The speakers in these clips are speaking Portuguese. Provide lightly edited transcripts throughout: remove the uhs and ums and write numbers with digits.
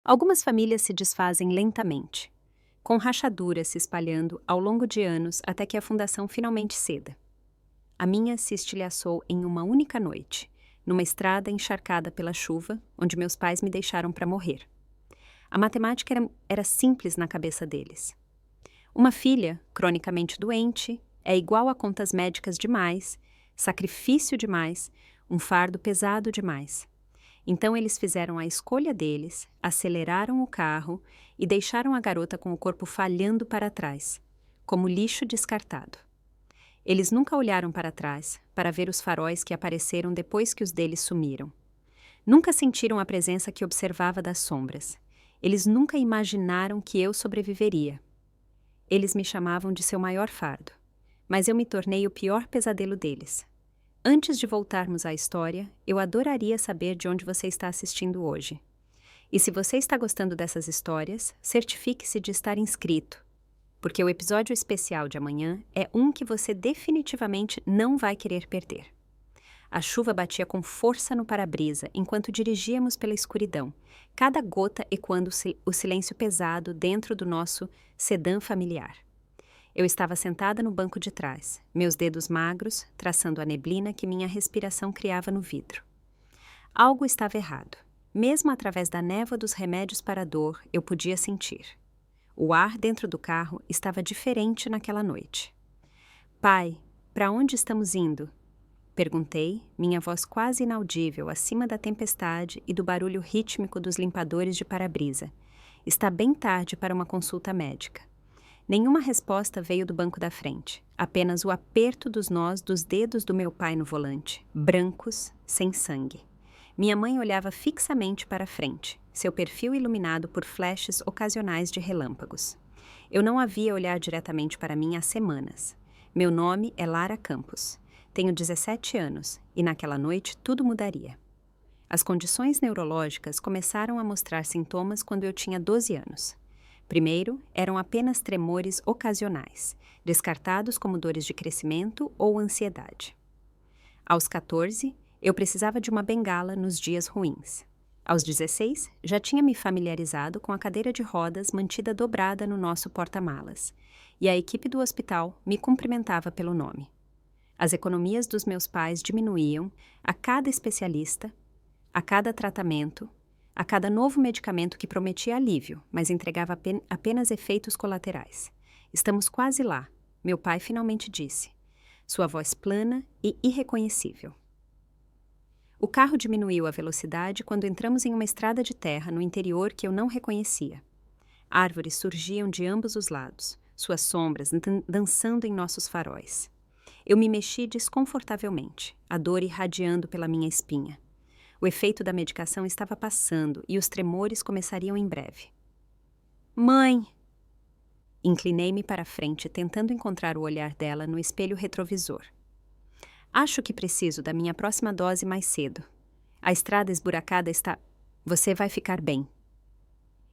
Algumas famílias se desfazem lentamente, com rachaduras se espalhando ao longo de anos até que a fundação finalmente ceda. A minha se estilhaçou em uma única noite, numa estrada encharcada pela chuva, onde meus pais me deixaram para morrer. A matemática era simples na cabeça deles. Uma filha, cronicamente doente, é igual a contas médicas demais, sacrifício demais, um fardo pesado demais. Então eles fizeram a escolha deles, aceleraram o carro e deixaram a garota com o corpo falhando para trás, como lixo descartado. Eles nunca olharam para trás para ver os faróis que apareceram depois que os deles sumiram. Nunca sentiram a presença que observava das sombras. Eles nunca imaginaram que eu sobreviveria. Eles me chamavam de seu maior fardo, mas eu me tornei o pior pesadelo deles. Antes de voltarmos à história, eu adoraria saber de onde você está assistindo hoje. E se você está gostando dessas histórias, certifique-se de estar inscrito, porque o episódio especial de amanhã é um que você definitivamente não vai querer perder. A chuva batia com força no para-brisa enquanto dirigíamos pela escuridão, cada gota ecoando o silêncio pesado dentro do nosso sedã familiar. Eu estava sentada no banco de trás, meus dedos magros traçando a neblina que minha respiração criava no vidro. Algo estava errado. Mesmo através da névoa dos remédios para a dor, eu podia sentir. O ar dentro do carro estava diferente naquela noite. Pai, para onde estamos indo? Perguntei, minha voz quase inaudível acima da tempestade e do barulho rítmico dos limpadores de para-brisa. Está bem tarde para uma consulta médica. Nenhuma resposta veio do banco da frente, apenas o aperto dos nós dos dedos do meu pai no volante, brancos, sem sangue. Minha mãe olhava fixamente para a frente, seu perfil iluminado por flashes ocasionais de relâmpagos. Eu não a via olhar diretamente para mim há semanas. Meu nome é Lara Campos. Tenho 17 anos e naquela noite tudo mudaria. As condições neurológicas começaram a mostrar sintomas quando eu tinha 12 anos. Primeiro, eram apenas tremores ocasionais, descartados como dores de crescimento ou ansiedade. Aos 14, eu precisava de uma bengala nos dias ruins. Aos 16, já tinha me familiarizado com a cadeira de rodas mantida dobrada no nosso porta-malas, e a equipe do hospital me cumprimentava pelo nome. As economias dos meus pais diminuíam a cada especialista, a cada tratamento, a cada novo medicamento que prometia alívio, mas entregava apenas efeitos colaterais. Estamos quase lá, meu pai finalmente disse, sua voz plana e irreconhecível. O carro diminuiu a velocidade quando entramos em uma estrada de terra no interior que eu não reconhecia. Árvores surgiam de ambos os lados, suas sombras dançando em nossos faróis. Eu me mexi desconfortavelmente, a dor irradiando pela minha espinha. O efeito da medicação estava passando e os tremores começariam em breve. Mãe! Inclinei-me para a frente, tentando encontrar o olhar dela no espelho retrovisor. Acho que preciso da minha próxima dose mais cedo. A estrada esburacada está... Você vai ficar bem.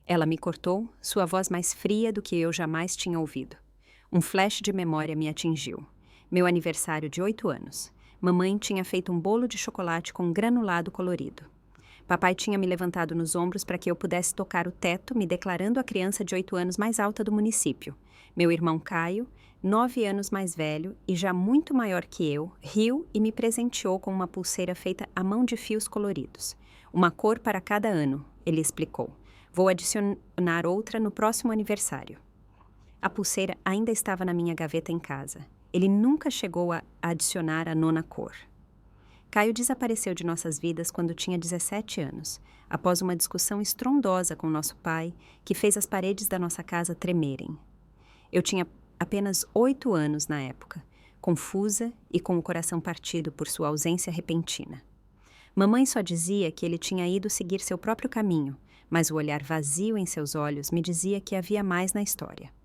Ela me cortou, sua voz mais fria do que eu jamais tinha ouvido. Um flash de memória me atingiu. Meu aniversário de 8 anos. Mamãe tinha feito um bolo de chocolate com granulado colorido. Papai tinha me levantado nos ombros para que eu pudesse tocar o teto, me declarando a criança de 8 anos mais alta do município. Meu irmão Caio, 9 anos mais velho e já muito maior que eu, riu e me presenteou com uma pulseira feita à mão de fios coloridos. Uma cor para cada ano, ele explicou. Vou adicionar outra no próximo aniversário. A pulseira ainda estava na minha gaveta em casa. Ele nunca chegou a adicionar a 9ª cor. Caio desapareceu de nossas vidas quando tinha 17 anos, após uma discussão estrondosa com nosso pai, que fez as paredes da nossa casa tremerem. Eu tinha apenas 8 anos na época, confusa e com o coração partido por sua ausência repentina. Mamãe só dizia que ele tinha ido seguir seu próprio caminho, mas o olhar vazio em seus olhos me dizia que havia mais na história.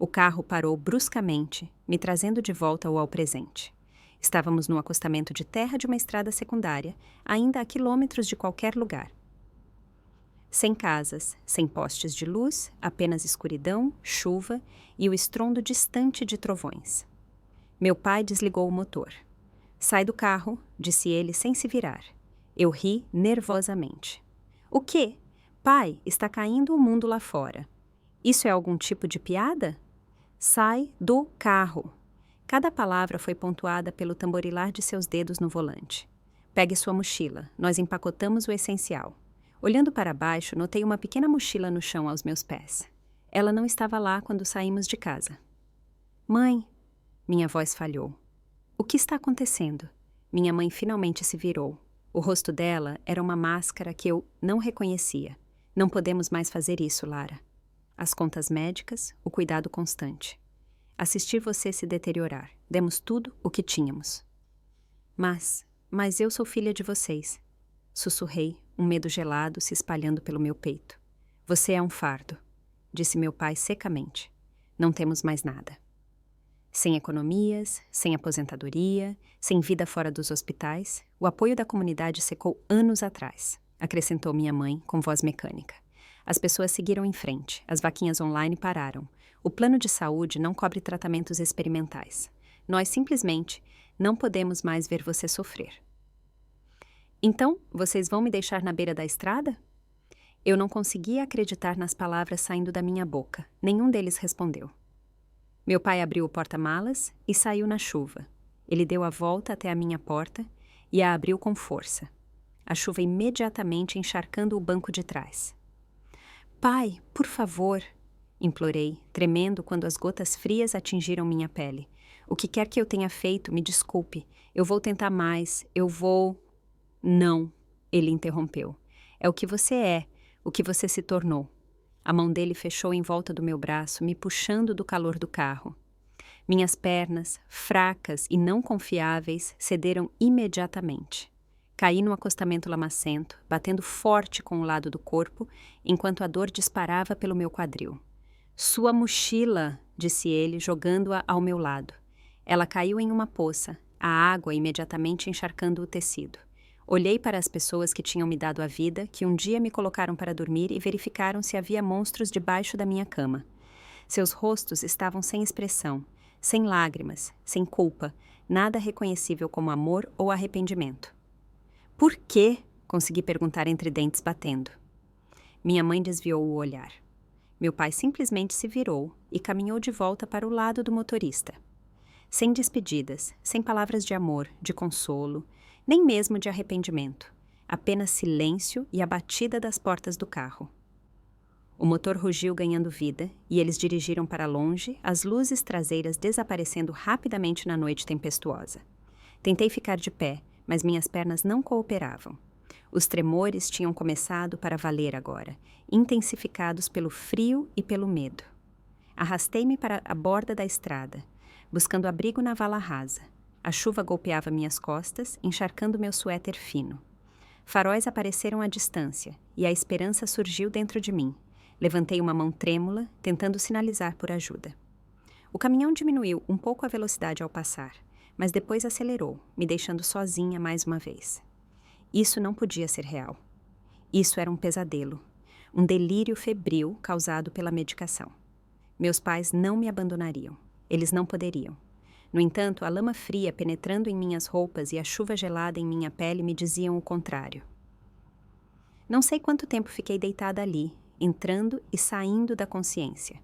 O carro parou bruscamente, me trazendo de volta ao presente. Estávamos no acostamento de terra de uma estrada secundária, ainda a quilômetros de qualquer lugar. Sem casas, sem postes de luz, apenas escuridão, chuva e o estrondo distante de trovões. Meu pai desligou o motor. Sai do carro, disse ele sem se virar. Eu ri nervosamente. O quê? Pai, está caindo o mundo lá fora. Isso é algum tipo de piada? Sai do carro. Cada palavra foi pontuada pelo tamborilar de seus dedos no volante. Pegue sua mochila, nós empacotamos o essencial. Olhando para baixo, notei uma pequena mochila no chão aos meus pés. Ela não estava lá quando saímos de casa. Mãe, minha voz falhou. O que está acontecendo? Minha mãe finalmente se virou. O rosto dela era uma máscara que eu não reconhecia. Não podemos mais fazer isso, Lara. As contas médicas, o cuidado constante. Assistir você se deteriorar. Demos tudo o que tínhamos. Mas eu sou filha de vocês. Sussurrei, um medo gelado se espalhando pelo meu peito. Você é um fardo, disse meu pai secamente. Não temos mais nada. Sem economias, sem aposentadoria, sem vida fora dos hospitais, o apoio da comunidade secou anos atrás, acrescentou minha mãe com voz mecânica. As pessoas seguiram em frente, as vaquinhas online pararam. O plano de saúde não cobre tratamentos experimentais. Nós simplesmente não podemos mais ver você sofrer. Então, vocês vão me deixar na beira da estrada? Eu não conseguia acreditar nas palavras saindo da minha boca. Nenhum deles respondeu. Meu pai abriu o porta-malas e saiu na chuva. Ele deu a volta até a minha porta e a abriu com força. A chuva imediatamente encharcando o banco de trás. Pai, por favor, implorei, tremendo quando as gotas frias atingiram minha pele. O que quer que eu tenha feito, me desculpe. Eu vou tentar mais. Eu vou... Não, ele interrompeu. É o que você é, o que você se tornou. A mão dele fechou em volta do meu braço, me puxando do calor do carro. Minhas pernas, fracas e não confiáveis, cederam imediatamente. Caí no acostamento lamacento, batendo forte com o lado do corpo, enquanto a dor disparava pelo meu quadril. Sua mochila, disse ele, jogando-a ao meu lado. Ela caiu em uma poça, a água imediatamente encharcando o tecido. Olhei para as pessoas que tinham me dado a vida, que um dia me colocaram para dormir e verificaram se havia monstros debaixo da minha cama. Seus rostos estavam sem expressão, sem lágrimas, sem culpa, nada reconhecível como amor ou arrependimento. Por quê? Consegui perguntar entre dentes batendo. Minha mãe desviou o olhar. Meu pai simplesmente se virou e caminhou de volta para o lado do motorista. Sem despedidas, sem palavras de amor, de consolo, nem mesmo de arrependimento. Apenas silêncio e a batida das portas do carro. O motor rugiu ganhando vida e eles dirigiram para longe, as luzes traseiras desaparecendo rapidamente na noite tempestuosa. Tentei ficar de pé, mas minhas pernas não cooperavam. Os tremores tinham começado para valer agora, intensificados pelo frio e pelo medo. Arrastei-me para a borda da estrada, buscando abrigo na vala rasa. A chuva golpeava minhas costas, encharcando meu suéter fino. Faróis apareceram à distância, e a esperança surgiu dentro de mim. Levantei uma mão trêmula, tentando sinalizar por ajuda. O caminhão diminuiu um pouco a velocidade ao passar, mas depois acelerou, me deixando sozinha mais uma vez. Isso não podia ser real. Isso era um pesadelo, um delírio febril causado pela medicação. Meus pais não me abandonariam. Eles não poderiam. No entanto, a lama fria penetrando em minhas roupas e a chuva gelada em minha pele me diziam o contrário. Não sei quanto tempo fiquei deitada ali, entrando e saindo da consciência.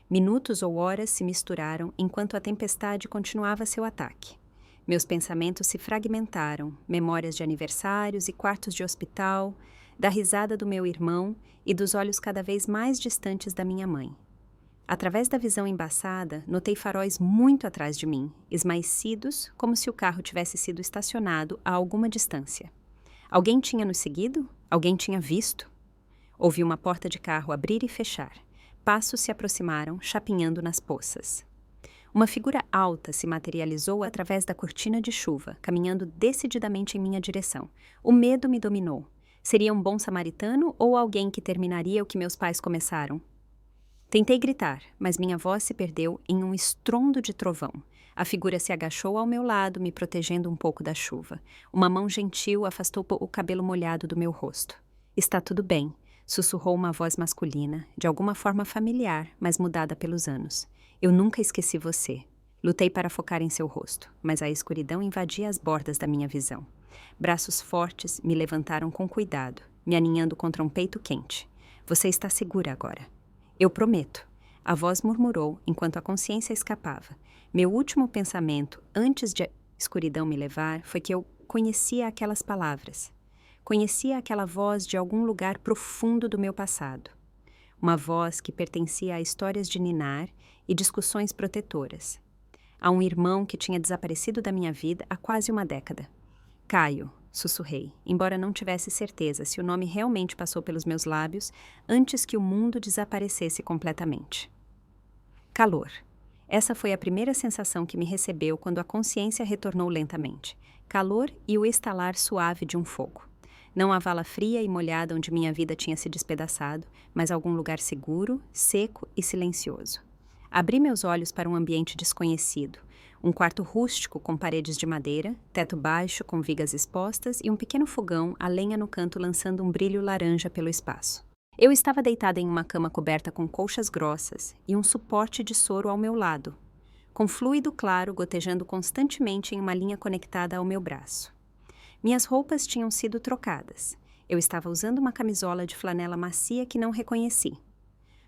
Minutos ou horas se misturaram enquanto a tempestade continuava seu ataque. Meus pensamentos se fragmentaram, memórias de aniversários e quartos de hospital, da risada do meu irmão e dos olhos cada vez mais distantes da minha mãe. Através da visão embaçada, notei faróis muito atrás de mim, esmaecidos como se o carro tivesse sido estacionado a alguma distância. Alguém tinha nos seguido? Alguém tinha visto? Ouvi uma porta de carro abrir e fechar. Passos se aproximaram, chapinhando nas poças. Uma figura alta se materializou através da cortina de chuva, caminhando decididamente em minha direção. O medo me dominou. Seria um bom samaritano ou alguém que terminaria o que meus pais começaram? Tentei gritar, mas minha voz se perdeu em um estrondo de trovão. A figura se agachou ao meu lado, me protegendo um pouco da chuva. Uma mão gentil afastou o cabelo molhado do meu rosto. Está tudo bem, sussurrou uma voz masculina, de alguma forma familiar, mas mudada pelos anos. Eu nunca esqueci você. Lutei para focar em seu rosto, mas a escuridão invadia as bordas da minha visão. Braços fortes me levantaram com cuidado, me aninhando contra um peito quente. Você está segura agora. Eu prometo. A voz murmurou enquanto a consciência escapava. Meu último pensamento, antes de a escuridão me levar, foi que eu conhecia aquelas palavras. Conhecia aquela voz de algum lugar profundo do meu passado. Uma voz que pertencia a histórias de ninar e discussões protetoras. A um irmão que tinha desaparecido da minha vida há quase uma década. Caio, sussurrei, embora não tivesse certeza se o nome realmente passou pelos meus lábios antes que o mundo desaparecesse completamente. Calor. Essa foi a primeira sensação que me recebeu quando a consciência retornou lentamente. Calor e o estalar suave de um fogo. Não a vala fria e molhada onde minha vida tinha se despedaçado, mas algum lugar seguro, seco e silencioso. Abri meus olhos para um ambiente desconhecido. Um quarto rústico com paredes de madeira, teto baixo com vigas expostas e um pequeno fogão, a lenha no canto lançando um brilho laranja pelo espaço. Eu estava deitada em uma cama coberta com colchas grossas e um suporte de soro ao meu lado, com fluido claro gotejando constantemente em uma linha conectada ao meu braço. Minhas roupas tinham sido trocadas. Eu estava usando uma camisola de flanela macia que não reconheci.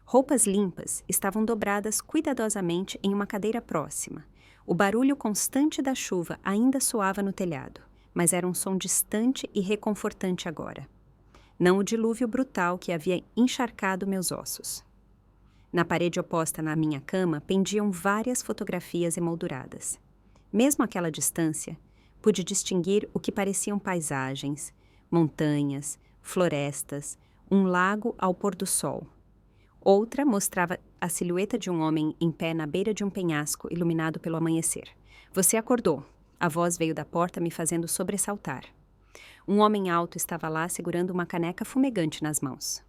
Roupas limpas estavam dobradas cuidadosamente em uma cadeira próxima. O barulho constante da chuva ainda soava no telhado, mas era um som distante e reconfortante agora. Não o dilúvio brutal que havia encharcado meus ossos. Na parede oposta na minha cama pendiam várias fotografias emolduradas. Mesmo àquela distância, pude distinguir o que pareciam paisagens, montanhas, florestas, um lago ao pôr do sol. Outra mostrava a silhueta de um homem em pé na beira de um penhasco iluminado pelo amanhecer. Você acordou. A voz veio da porta me fazendo sobressaltar. Um homem alto estava lá segurando uma caneca fumegante nas mãos.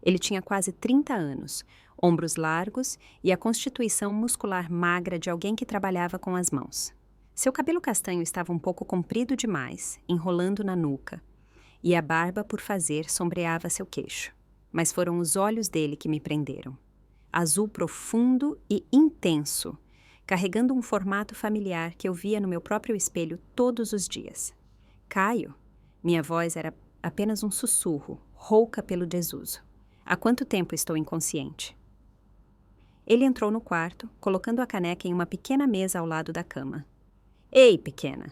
Ele tinha quase 30 anos, ombros largos e a constituição muscular magra de alguém que trabalhava com as mãos. Seu cabelo castanho estava um pouco comprido demais, enrolando na nuca, e a barba por fazer sombreava seu queixo. Mas foram os olhos dele que me prenderam. Azul profundo e intenso, carregando um formato familiar que eu via no meu próprio espelho todos os dias. Caio? Minha voz era apenas um sussurro, rouca pelo desuso. Há quanto tempo estou inconsciente? Ele entrou no quarto, colocando a caneca em uma pequena mesa ao lado da cama. Ei, pequena,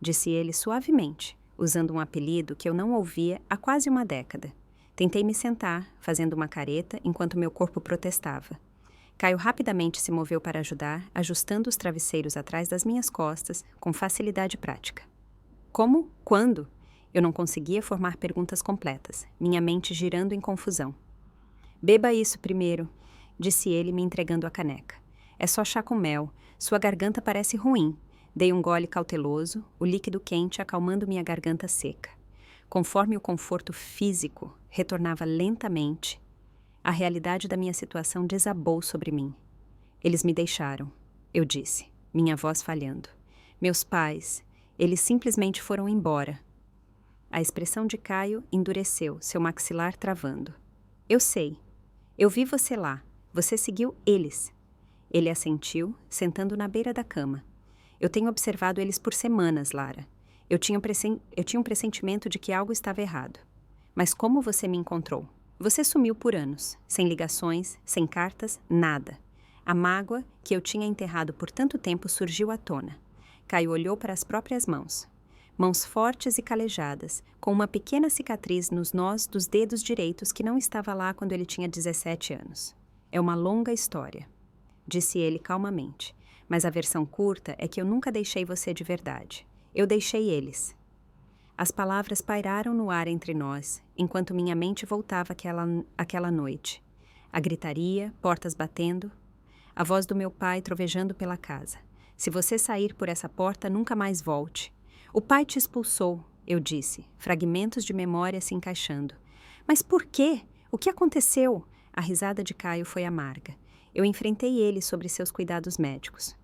disse ele suavemente, usando um apelido que eu não ouvia há quase uma década. Tentei me sentar, fazendo uma careta, enquanto meu corpo protestava. Caio rapidamente se moveu para ajudar, ajustando os travesseiros atrás das minhas costas, com facilidade prática. Como? Quando? Eu não conseguia formar perguntas completas, minha mente girando em confusão. Beba isso primeiro, disse ele me entregando a caneca. É só chá com mel, sua garganta parece ruim. Dei um gole cauteloso, o líquido quente acalmando minha garganta seca. Conforme o conforto físico retornava lentamente, a realidade da minha situação desabou sobre mim. Eles me deixaram, eu disse, minha voz falhando. Meus pais, eles simplesmente foram embora. A expressão de Caio endureceu, seu maxilar travando. Eu sei. Eu vi você lá. Você seguiu eles. Ele assentiu, sentando na beira da cama. Eu tenho observado eles por semanas, Lara. Eu tinha um pressentimento de que algo estava errado. Mas como você me encontrou? Você sumiu por anos, sem ligações, sem cartas, nada. A mágoa que eu tinha enterrado por tanto tempo surgiu à tona. Caio olhou para as próprias mãos. Mãos fortes e calejadas, com uma pequena cicatriz nos nós dos dedos direitos que não estava lá quando ele tinha 17 anos. É uma longa história, disse ele calmamente. Mas a versão curta é que eu nunca deixei você de verdade. Eu deixei eles. As palavras pairaram no ar entre nós, enquanto minha mente voltava àquela noite. A gritaria, portas batendo, a voz do meu pai trovejando pela casa. Se você sair por essa porta, nunca mais volte. O pai te expulsou, eu disse, fragmentos de memória se encaixando. Mas por quê? O que aconteceu? A risada de Caio foi amarga. Eu enfrentei ele sobre seus cuidados médicos.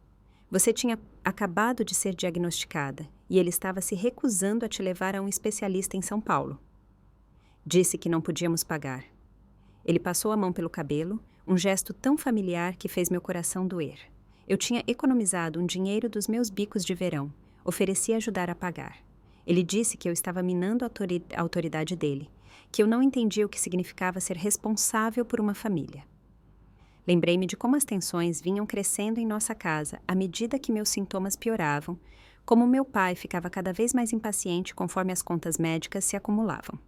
Você tinha acabado de ser diagnosticada e ele estava se recusando a te levar a um especialista em São Paulo. Disse que não podíamos pagar. Ele passou a mão pelo cabelo, um gesto tão familiar que fez meu coração doer. Eu tinha economizado um dinheiro dos meus bicos de verão. Ofereci ajudar a pagar. Ele disse que eu estava minando a autoridade dele, que eu não entendia o que significava ser responsável por uma família. Lembrei-me de como as tensões vinham crescendo em nossa casa à medida que meus sintomas pioravam, como meu pai ficava cada vez mais impaciente conforme as contas médicas se acumulavam.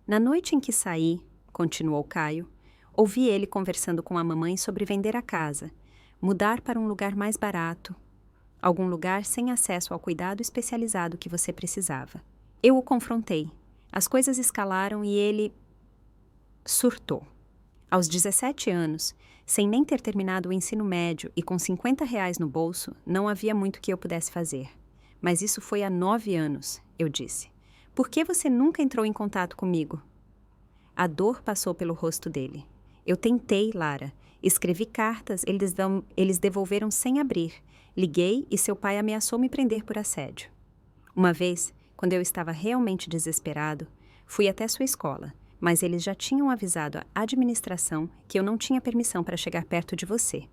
Na noite em que saí, continuou Caio, ouvi ele conversando com a mamãe sobre vender a casa, mudar para um lugar mais barato, algum lugar sem acesso ao cuidado especializado que você precisava. Eu o confrontei. As coisas escalaram e ele surtou. Aos 17 anos, sem nem ter terminado o ensino médio e com R$ 50 no bolso, não havia muito que eu pudesse fazer. Mas isso foi há 9 anos, eu disse. Por que você nunca entrou em contato comigo? A dor passou pelo rosto dele. Eu tentei, Lara. Escrevi cartas, eles devolveram sem abrir. Liguei e seu pai ameaçou me prender por assédio. Uma vez, quando eu estava realmente desesperado, fui até sua escola, mas eles já tinham avisado a administração que eu não tinha permissão para chegar perto de você.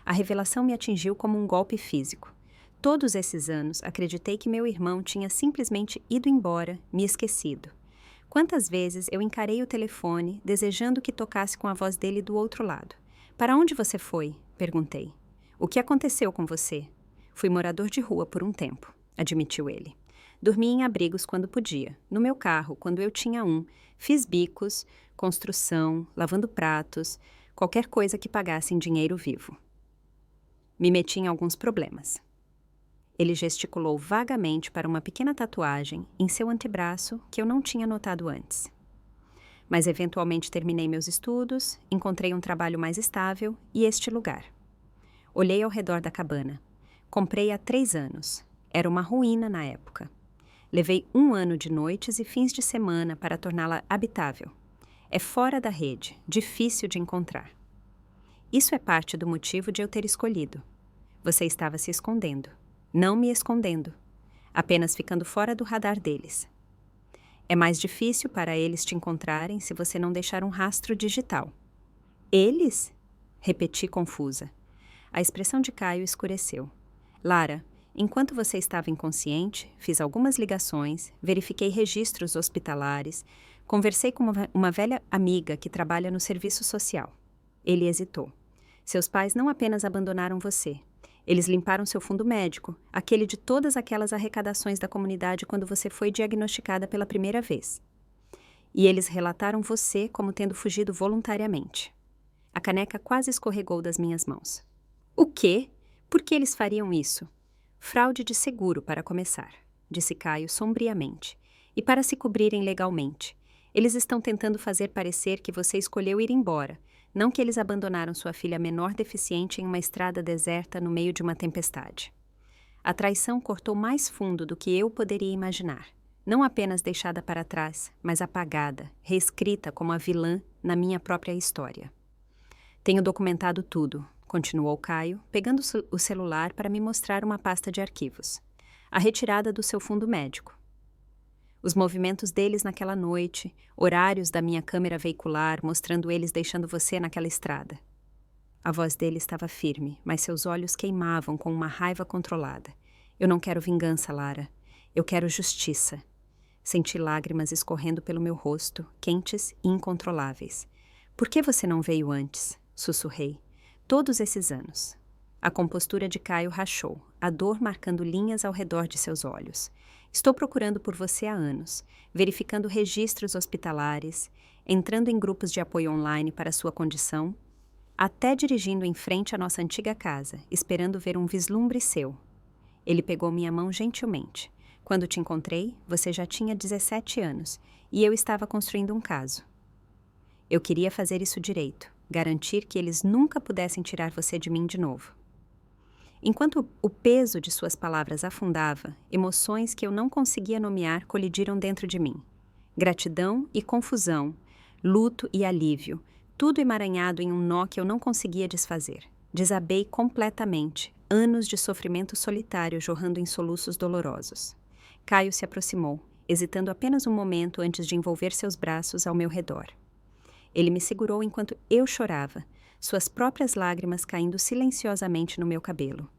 A revelação me atingiu como um golpe físico. Todos esses anos, acreditei que meu irmão tinha simplesmente ido embora, me esquecido. Quantas vezes eu encarei o telefone, desejando que tocasse com a voz dele do outro lado. Para onde você foi? Perguntei. O que aconteceu com você? Fui morador de rua por um tempo, admitiu ele. Dormi em abrigos quando podia, no meu carro, quando eu tinha um. Fiz bicos, construção, lavando pratos, qualquer coisa que pagasse em dinheiro vivo. Me meti em alguns problemas. Ele gesticulou vagamente para uma pequena tatuagem em seu antebraço que eu não tinha notado antes. Mas eventualmente terminei meus estudos, encontrei um trabalho mais estável e este lugar. Olhei ao redor da cabana. Comprei há 3 anos. Era uma ruína na época. Levei 1 ano de noites e fins de semana para torná-la habitável. É fora da rede, difícil de encontrar. Isso é parte do motivo de eu ter escolhido. Você estava se escondendo. Não me escondendo. Apenas ficando fora do radar deles. É mais difícil para eles te encontrarem se você não deixar um rastro digital. Eles? Repeti confusa. A expressão de Caio escureceu. Lara, enquanto você estava inconsciente, fiz algumas ligações, verifiquei registros hospitalares, conversei com uma velha amiga que trabalha no serviço social. Ele hesitou. Seus pais não apenas abandonaram você. Eles limparam seu fundo médico, aquele de todas aquelas arrecadações da comunidade quando você foi diagnosticada pela primeira vez. E eles relataram você como tendo fugido voluntariamente. A caneca quase escorregou das minhas mãos. O quê? Por que eles fariam isso? Fraude de seguro, para começar, disse Caio sombriamente. E para se cobrirem legalmente. Eles estão tentando fazer parecer que você escolheu ir embora, não que eles abandonaram sua filha menor deficiente em uma estrada deserta no meio de uma tempestade. A traição cortou mais fundo do que eu poderia imaginar. Não apenas deixada para trás, mas apagada, reescrita como a vilã na minha própria história. Tenho documentado tudo, continuou Caio, pegando o celular para me mostrar uma pasta de arquivos. A retirada do seu fundo médico. Os movimentos deles naquela noite, horários da minha câmera veicular mostrando eles deixando você naquela estrada. A voz dele estava firme, mas seus olhos queimavam com uma raiva controlada. Eu não quero vingança, Lara. Eu quero justiça. Senti lágrimas escorrendo pelo meu rosto, quentes e incontroláveis. Por que você não veio antes? Sussurrei. Todos esses anos. A compostura de Caio rachou, a dor marcando linhas ao redor de seus olhos. Estou procurando por você há anos, verificando registros hospitalares, entrando em grupos de apoio online para sua condição, até dirigindo em frente à nossa antiga casa, esperando ver um vislumbre seu. Ele pegou minha mão gentilmente. Quando te encontrei, você já tinha 17 anos e eu estava construindo um caso. Eu queria fazer isso direito, garantir que eles nunca pudessem tirar você de mim de novo. Enquanto o peso de suas palavras afundava, emoções que eu não conseguia nomear colidiram dentro de mim. Gratidão e confusão, luto e alívio, tudo emaranhado em um nó que eu não conseguia desfazer. Desabei completamente, anos de sofrimento solitário jorrando em soluços dolorosos. Caio se aproximou, hesitando apenas um momento antes de envolver seus braços ao meu redor. Ele me segurou enquanto eu chorava, suas próprias lágrimas caindo silenciosamente no meu cabelo.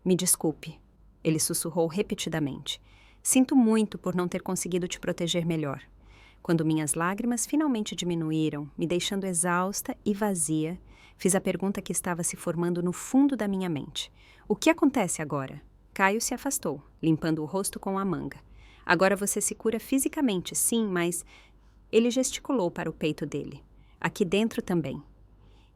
Me desculpe, ele sussurrou repetidamente. Sinto muito por não ter conseguido te proteger melhor. Quando minhas lágrimas finalmente diminuíram, me deixando exausta e vazia, fiz a pergunta que estava se formando no fundo da minha mente. O que acontece agora? Caio se afastou, limpando o rosto com a manga. Agora você se cura fisicamente, sim, mas... Ele gesticulou para o peito dele. Aqui dentro também.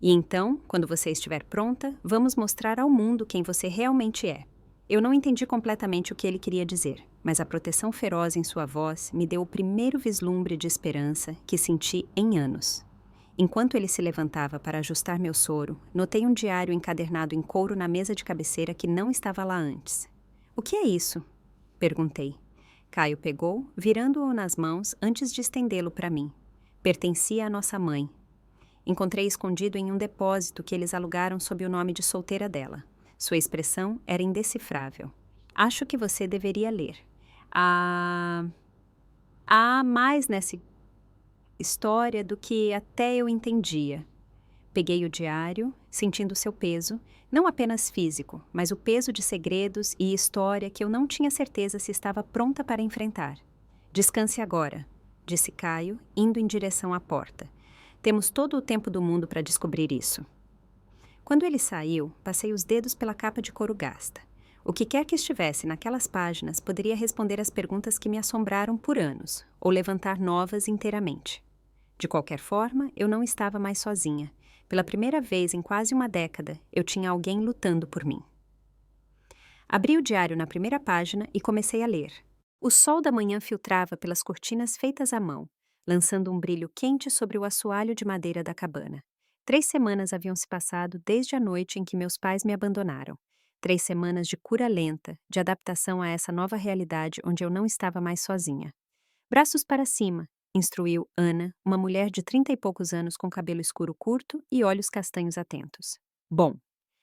E então, quando você estiver pronta, vamos mostrar ao mundo quem você realmente é. Eu não entendi completamente o que ele queria dizer, mas a proteção feroz em sua voz me deu o primeiro vislumbre de esperança que senti em anos. Enquanto ele se levantava para ajustar meu soro, notei um diário encadernado em couro na mesa de cabeceira que não estava lá antes. O que é isso? Perguntei. Caio pegou, virando-o nas mãos antes de estendê-lo para mim. Pertencia à nossa mãe. Encontrei escondido em um depósito que eles alugaram sob o nome de solteira dela. Sua expressão era indecifrável. Acho que você deveria ler. Há mais nessa história do que até eu entendia. Peguei o diário, sentindo seu peso, não apenas físico, mas o peso de segredos e história que eu não tinha certeza se estava pronta para enfrentar. Descanse agora, disse Caio, indo em direção à porta. Temos todo o tempo do mundo para descobrir isso. Quando ele saiu, passei os dedos pela capa de couro gasta. O que quer que estivesse naquelas páginas poderia responder às perguntas que me assombraram por anos, ou levantar novas inteiramente. De qualquer forma, eu não estava mais sozinha. Pela primeira vez em quase uma década, eu tinha alguém lutando por mim. Abri o diário na primeira página e comecei a ler. O sol da manhã filtrava pelas cortinas feitas à mão, lançando um brilho quente sobre o assoalho de madeira da cabana. 3 semanas haviam se passado desde a noite em que meus pais me abandonaram. 3 semanas de cura lenta, de adaptação a essa nova realidade onde eu não estava mais sozinha. Braços para cima, instruiu Ana, uma mulher de 30 e poucos anos com cabelo escuro curto e olhos castanhos atentos. Bom,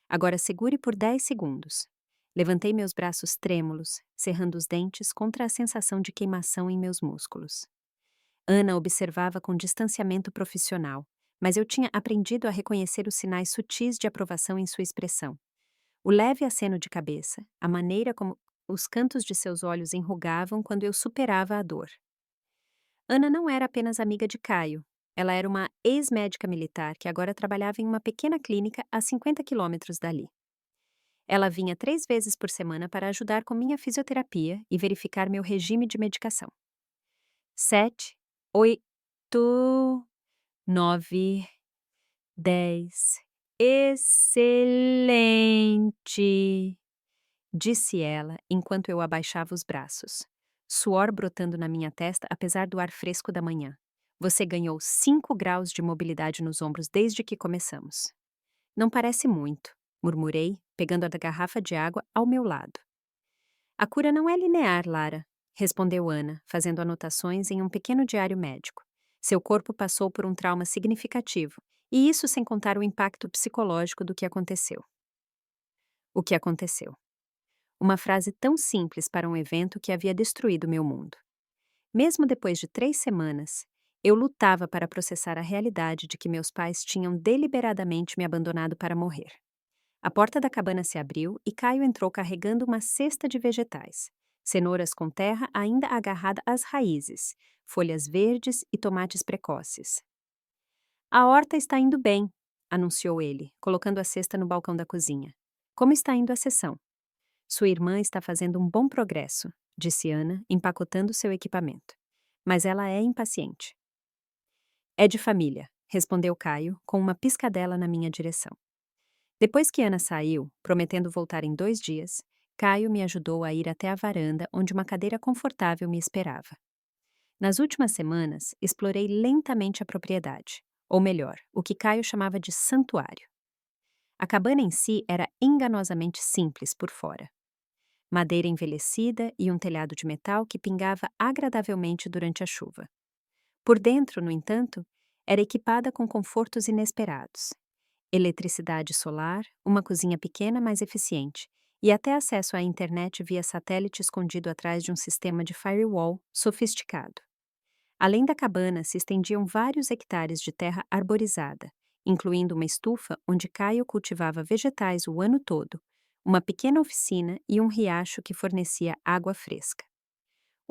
agora segure por 10 segundos. Levantei meus braços trêmulos, cerrando os dentes contra a sensação de queimação em meus músculos. Ana observava com distanciamento profissional, mas eu tinha aprendido a reconhecer os sinais sutis de aprovação em sua expressão. O leve aceno de cabeça, a maneira como os cantos de seus olhos enrugavam quando eu superava a dor. Ana não era apenas amiga de Caio. Ela era uma ex-médica militar que agora trabalhava em uma pequena clínica a 50 quilômetros dali. Ela vinha 3 vezes por semana para ajudar com minha fisioterapia e verificar meu regime de medicação. 7, 8, 9, 10. Excelente! Disse ela enquanto eu abaixava os braços. Suor brotando na minha testa apesar do ar fresco da manhã. Você ganhou 5 graus de mobilidade nos ombros desde que começamos. Não parece muito, murmurei, pegando a garrafa de água ao meu lado. A cura não é linear, Lara, respondeu Ana, fazendo anotações em um pequeno diário médico. Seu corpo passou por um trauma significativo, e isso sem contar o impacto psicológico do que aconteceu. O que aconteceu? Uma frase tão simples para um evento que havia destruído meu mundo. Mesmo depois de 3 semanas, eu lutava para processar a realidade de que meus pais tinham deliberadamente me abandonado para morrer. A porta da cabana se abriu e Caio entrou carregando uma cesta de vegetais. Cenouras com terra ainda agarrada às raízes, folhas verdes e tomates precoces. A horta está indo bem, anunciou ele, colocando a cesta no balcão da cozinha. Como está indo a sessão? Sua irmã está fazendo um bom progresso, disse Ana, empacotando seu equipamento. Mas ela é impaciente. É de família, respondeu Caio, com uma piscadela na minha direção. Depois que Ana saiu, prometendo voltar em 2 dias, Caio me ajudou a ir até a varanda onde uma cadeira confortável me esperava. Nas últimas semanas, explorei lentamente a propriedade, ou melhor, o que Caio chamava de santuário. A cabana em si era enganosamente simples por fora. Madeira envelhecida e um telhado de metal que pingava agradavelmente durante a chuva. Por dentro, no entanto, era equipada com confortos inesperados. Eletricidade solar, uma cozinha pequena mas eficiente, e até acesso à internet via satélite escondido atrás de um sistema de firewall sofisticado. Além da cabana se estendiam vários hectares de terra arborizada, incluindo uma estufa onde Caio cultivava vegetais o ano todo, uma pequena oficina e um riacho que fornecia água fresca.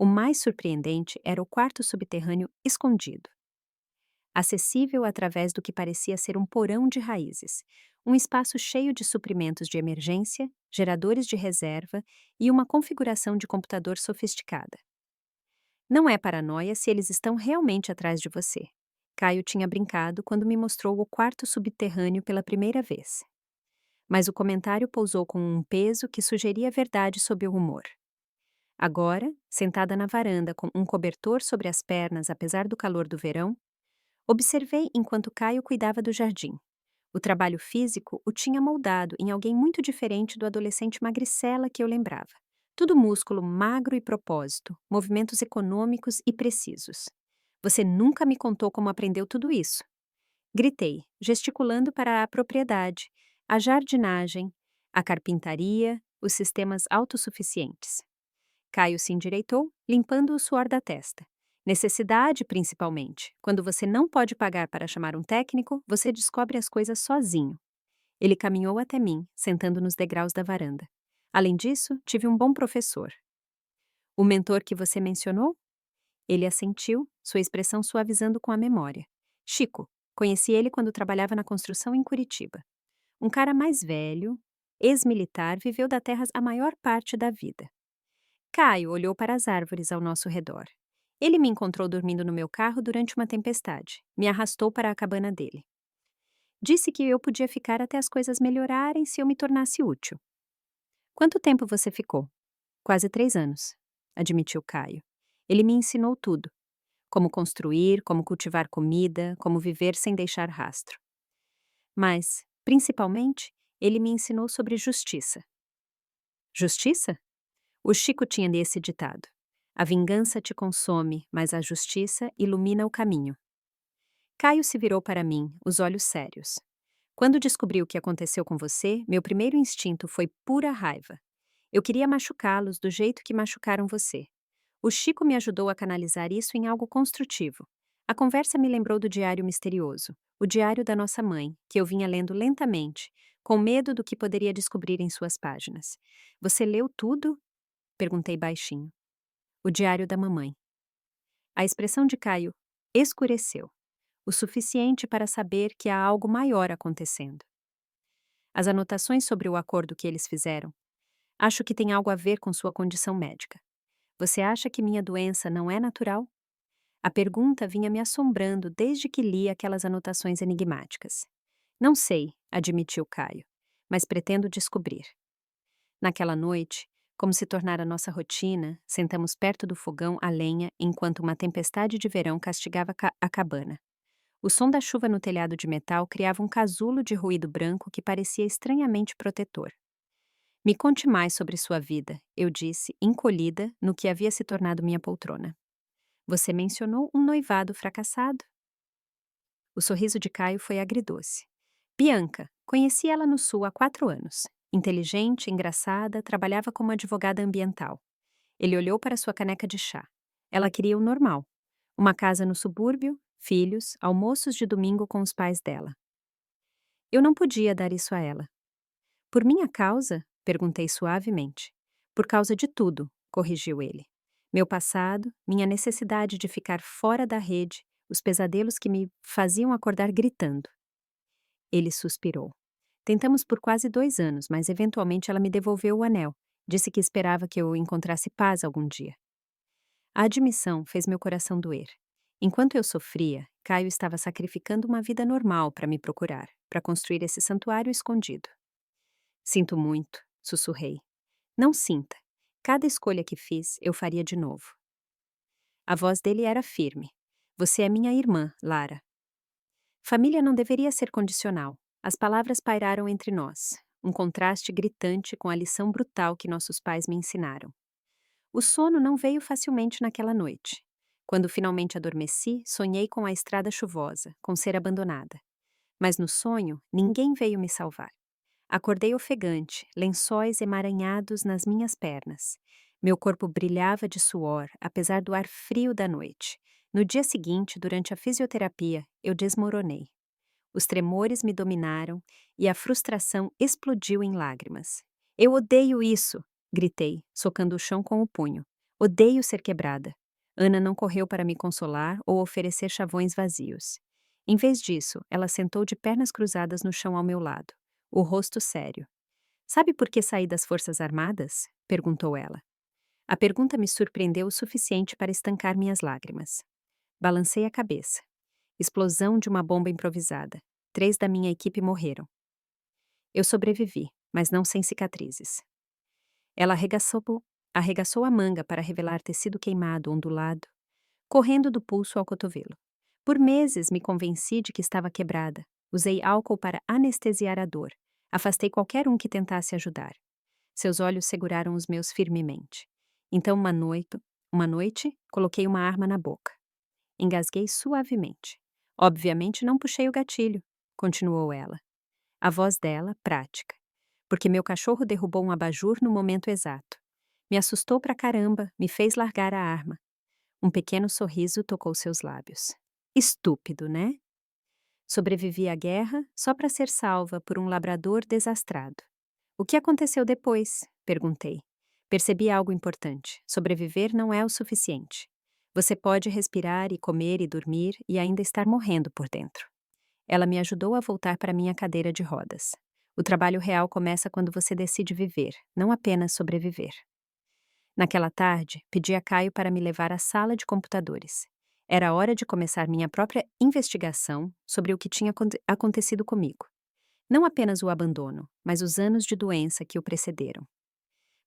O mais surpreendente era o quarto subterrâneo escondido, acessível através do que parecia ser um porão de raízes, um espaço cheio de suprimentos de emergência, geradores de reserva e uma configuração de computador sofisticada. Não é paranoia se eles estão realmente atrás de você. Caio tinha brincado quando me mostrou o quarto subterrâneo pela primeira vez. Mas o comentário pousou com um peso que sugeria verdade sob o humor. Agora, sentada na varanda com um cobertor sobre as pernas apesar do calor do verão, observei enquanto Caio cuidava do jardim. O trabalho físico o tinha moldado em alguém muito diferente do adolescente magricela que eu lembrava. Tudo músculo magro e propósito, movimentos econômicos e precisos. Você nunca me contou como aprendeu tudo isso. Gritei, gesticulando para a propriedade, a jardinagem, a carpintaria, os sistemas autossuficientes. Caio se endireitou, limpando o suor da testa. Necessidade, principalmente. Quando você não pode pagar para chamar um técnico, você descobre as coisas sozinho. Ele caminhou até mim, sentando nos degraus da varanda. Além disso, tive um bom professor. O mentor que você mencionou? Ele assentiu, sua expressão suavizando com a memória. Chico. Conheci ele quando trabalhava na construção em Curitiba. Um cara mais velho, ex-militar, viveu da terra a maior parte da vida. Caio olhou para as árvores ao nosso redor. Ele me encontrou dormindo no meu carro durante uma tempestade. Me arrastou para a cabana dele. Disse que eu podia ficar até as coisas melhorarem se eu me tornasse útil. Quanto tempo você ficou? Quase 3 anos, admitiu Caio. Ele me ensinou tudo. Como construir, como cultivar comida, como viver sem deixar rastro. Mas, principalmente, ele me ensinou sobre justiça. Justiça? O Chico tinha esse ditado. A vingança te consome, mas a justiça ilumina o caminho. Caio se virou para mim, os olhos sérios. Quando descobri o que aconteceu com você, meu primeiro instinto foi pura raiva. Eu queria machucá-los do jeito que machucaram você. O Chico me ajudou a canalizar isso em algo construtivo. A conversa me lembrou do diário misterioso, o diário da nossa mãe, que eu vinha lendo lentamente, com medo do que poderia descobrir em suas páginas. Você leu tudo? Perguntei baixinho. O diário da mamãe. A expressão de Caio escureceu, o suficiente para saber que há algo maior acontecendo. As anotações sobre o acordo que eles fizeram. Acho que tem algo a ver com sua condição médica. Você acha que minha doença não é natural? A pergunta vinha me assombrando desde que li aquelas anotações enigmáticas. Não sei, admitiu Caio, mas pretendo descobrir. Naquela noite, como se tornara nossa rotina, sentamos perto do fogão a lenha enquanto uma tempestade de verão castigava a cabana. O som da chuva no telhado de metal criava um casulo de ruído branco que parecia estranhamente protetor. Me conte mais sobre sua vida, eu disse, encolhida no que havia se tornado minha poltrona. Você mencionou um noivado fracassado? O sorriso de Caio foi agridoce. Bianca, conheci ela no Sul há 4 anos. Inteligente, engraçada, trabalhava como advogada ambiental. Ele olhou para sua caneca de chá. Ela queria o normal. Uma casa no subúrbio, filhos, almoços de domingo com os pais dela. Eu não podia dar isso a ela. Por minha causa? Perguntei suavemente. Por causa de tudo, corrigiu ele. Meu passado, minha necessidade de ficar fora da rede, os pesadelos que me faziam acordar gritando. Ele suspirou. Tentamos por quase 2 anos, mas eventualmente ela me devolveu o anel. Disse que esperava que eu encontrasse paz algum dia. A admissão fez meu coração doer. Enquanto eu sofria, Caio estava sacrificando uma vida normal para me procurar, para construir esse santuário escondido. Sinto muito, sussurrei. Não sinta. Cada escolha que fiz, eu faria de novo. A voz dele era firme. Você é minha irmã, Lara. Família não deveria ser condicional. As palavras pairaram entre nós, um contraste gritante com a lição brutal que nossos pais me ensinaram. O sono não veio facilmente naquela noite. Quando finalmente adormeci, sonhei com a estrada chuvosa, com ser abandonada. Mas no sonho, ninguém veio me salvar. Acordei ofegante, lençóis emaranhados nas minhas pernas. Meu corpo brilhava de suor, apesar do ar frio da noite. No dia seguinte, durante a fisioterapia, eu desmoronei. Os tremores me dominaram e a frustração explodiu em lágrimas. Eu odeio isso! Gritei, socando o chão com o punho. Odeio ser quebrada. Ana não correu para me consolar ou oferecer chavões vazios. Em vez disso, ela sentou de pernas cruzadas no chão ao meu lado, o rosto sério. Sabe por que saí das Forças Armadas? Perguntou ela. A pergunta me surpreendeu o suficiente para estancar minhas lágrimas. Balancei a cabeça. Explosão de uma bomba improvisada. 3 da minha equipe morreram. Eu sobrevivi, mas não sem cicatrizes. Ela arregaçou a manga para revelar tecido queimado ondulado, correndo do pulso ao cotovelo. Por meses me convenci de que estava quebrada. Usei álcool para anestesiar a dor. Afastei qualquer um que tentasse ajudar. Seus olhos seguraram os meus firmemente. Então, uma noite, coloquei uma arma na boca. Engasguei suavemente. Obviamente não puxei o gatilho, continuou ela. A voz dela, prática. Porque meu cachorro derrubou um abajur no momento exato. Me assustou pra caramba, me fez largar a arma. Um pequeno sorriso tocou seus lábios. Estúpido, né? Sobrevivi à guerra só para ser salva por um labrador desastrado. O que aconteceu depois? Perguntei. Percebi algo importante. Sobreviver não é o suficiente. Você pode respirar e comer e dormir e ainda estar morrendo por dentro. Ela me ajudou a voltar para minha cadeira de rodas. O trabalho real começa quando você decide viver, não apenas sobreviver. Naquela tarde, pedi a Caio para me levar à sala de computadores. Era hora de começar minha própria investigação sobre o que tinha acontecido comigo. Não apenas o abandono, mas os anos de doença que o precederam.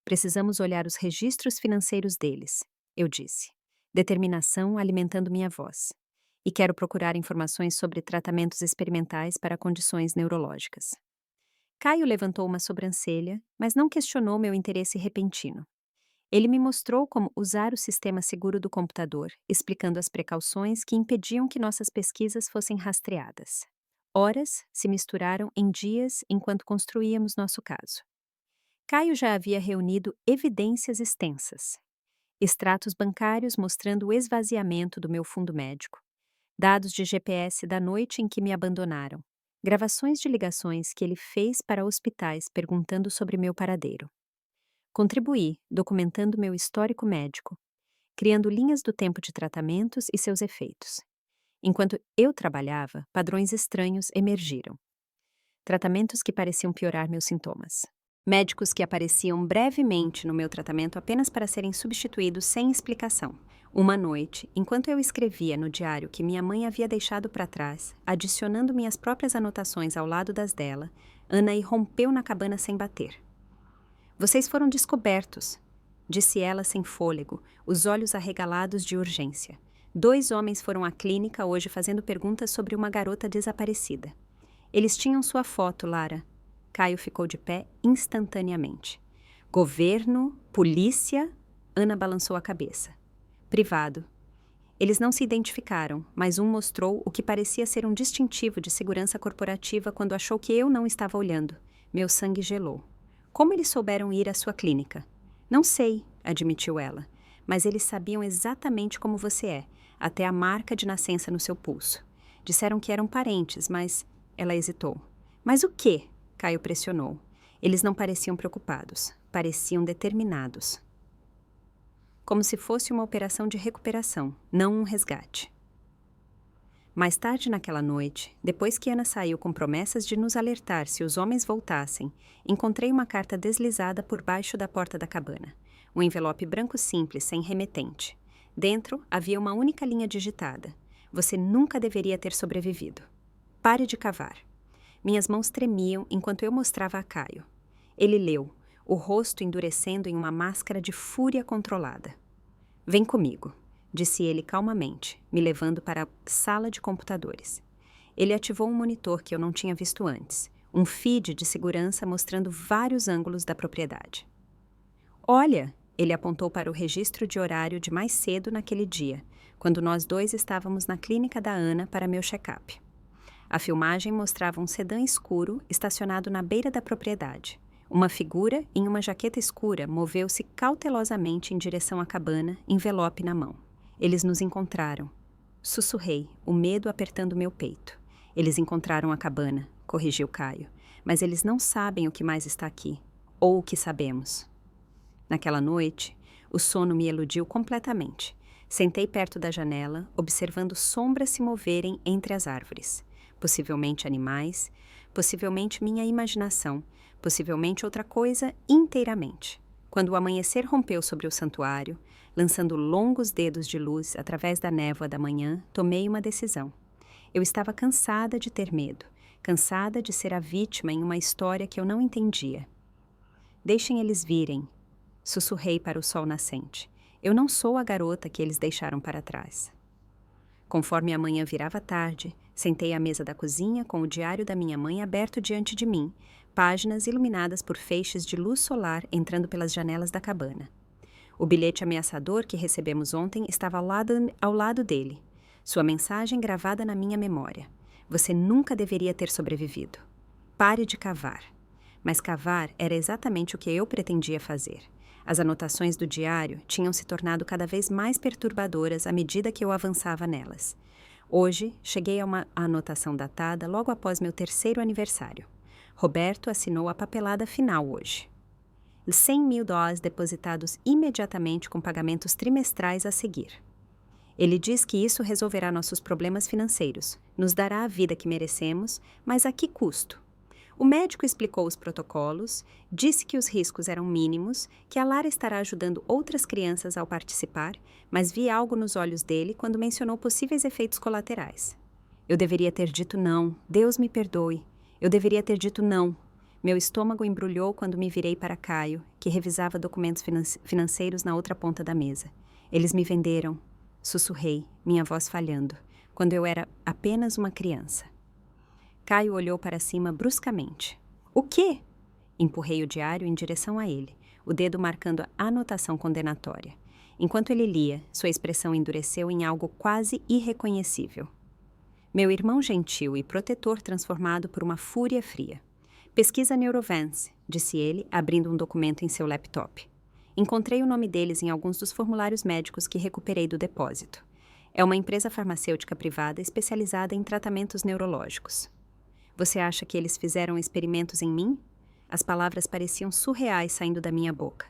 Precisamos olhar os registros financeiros deles, eu disse. Determinação alimentando minha voz. E quero procurar informações sobre tratamentos experimentais para condições neurológicas. Caio levantou uma sobrancelha, mas não questionou meu interesse repentino. Ele me mostrou como usar o sistema seguro do computador, explicando as precauções que impediam que nossas pesquisas fossem rastreadas. Horas se misturaram em dias enquanto construíamos nosso caso. Caio já havia reunido evidências extensas. Extratos bancários mostrando o esvaziamento do meu fundo médico. Dados de GPS da noite em que me abandonaram. Gravações de ligações que ele fez para hospitais perguntando sobre meu paradeiro. Contribuí, documentando meu histórico médico, criando linhas do tempo de tratamentos e seus efeitos. Enquanto eu trabalhava, padrões estranhos emergiram. Tratamentos que pareciam piorar meus sintomas. Médicos que apareciam brevemente no meu tratamento apenas para serem substituídos sem explicação. Uma noite, enquanto eu escrevia no diário que minha mãe havia deixado para trás, adicionando minhas próprias anotações ao lado das dela, Ana irrompeu na cabana sem bater. Vocês foram descobertos, disse ela sem fôlego, os olhos arregalados de urgência. 2 homens foram à clínica hoje fazendo perguntas sobre uma garota desaparecida. Eles tinham sua foto, Lara. Caio ficou de pé instantaneamente. Governo, polícia? Ana balançou a cabeça. Privado. Eles não se identificaram, mas um mostrou o que parecia ser um distintivo de segurança corporativa quando achou que eu não estava olhando. Meu sangue gelou. Como eles souberam ir à sua clínica? Não sei, admitiu ela, mas eles sabiam exatamente como você é, até a marca de nascença no seu pulso. Disseram que eram parentes, mas... Ela hesitou. Mas o quê? Caio pressionou. Eles não pareciam preocupados, pareciam determinados. Como se fosse uma operação de recuperação, não um resgate. Mais tarde naquela noite, depois que Ana saiu com promessas de nos alertar se os homens voltassem, encontrei uma carta deslizada por baixo da porta da cabana. Um envelope branco simples, sem remetente. Dentro havia uma única linha digitada. Você nunca deveria ter sobrevivido. Pare de cavar. Minhas mãos tremiam enquanto eu mostrava a Caio. Ele leu, o rosto endurecendo em uma máscara de fúria controlada. Vem comigo, disse ele calmamente, me levando para a sala de computadores. Ele ativou um monitor que eu não tinha visto antes, um feed de segurança mostrando vários ângulos da propriedade. Olha, ele apontou para o registro de horário de mais cedo naquele dia, quando nós 2 estávamos na clínica da Ana para meu check-up. A filmagem mostrava um sedã escuro estacionado na beira da propriedade. Uma figura, em uma jaqueta escura, moveu-se cautelosamente em direção à cabana, envelope na mão. Eles nos encontraram. Sussurrei, o medo apertando meu peito. Eles encontraram a cabana, corrigiu Caio. Mas eles não sabem o que mais está aqui, ou o que sabemos. Naquela noite, O sono me eludiu completamente. Sentei perto da janela, observando sombras se moverem entre as árvores. Possivelmente animais, possivelmente minha imaginação, possivelmente outra coisa inteiramente. Quando o amanhecer rompeu sobre o santuário, lançando longos dedos de luz através da névoa da manhã, tomei uma decisão. Eu estava cansada de ter medo, cansada de ser a vítima em uma história que eu não entendia. Deixem eles virem, sussurrei para o sol nascente. Eu não sou a garota que eles deixaram para trás. Conforme a manhã virava tarde, sentei à mesa da cozinha com o diário da minha mãe aberto diante de mim, páginas iluminadas por feixes de luz solar entrando pelas janelas da cabana. O bilhete ameaçador que recebemos ontem estava ao lado dele. Sua mensagem gravada na minha memória. Você nunca deveria ter sobrevivido. Pare de cavar. Mas cavar era exatamente o que eu pretendia fazer. As anotações do diário tinham se tornado cada vez mais perturbadoras à medida que eu avançava nelas. Hoje, cheguei a uma anotação datada logo após meu 3º aniversário. Roberto assinou a papelada final hoje. $100.000 depositados imediatamente com pagamentos trimestrais a seguir. Ele diz que isso resolverá nossos problemas financeiros, nos dará a vida que merecemos, mas a que custo? O médico explicou os protocolos, disse que os riscos eram mínimos, que a Lara estará ajudando outras crianças ao participar, mas vi algo nos olhos dele quando mencionou possíveis efeitos colaterais. Eu deveria ter dito não, Deus me perdoe. Eu deveria ter dito não. Meu estômago embrulhou quando me virei para Caio, que revisava documentos financeiros na outra ponta da mesa. Eles me venderam, sussurrei, minha voz falhando, quando eu era apenas uma criança. Caio olhou para cima bruscamente. O quê? Empurrei o diário em direção a ele, o dedo marcando a anotação condenatória. Enquanto ele lia, sua expressão endureceu em algo quase irreconhecível. Meu irmão gentil e protetor transformado por uma fúria fria. Pesquisa Neurovance, disse ele, abrindo um documento em seu laptop. Encontrei o nome deles em alguns dos formulários médicos que recuperei do depósito. É uma empresa farmacêutica privada especializada em tratamentos neurológicos. Você acha que eles fizeram experimentos em mim? As palavras pareciam surreais saindo da minha boca.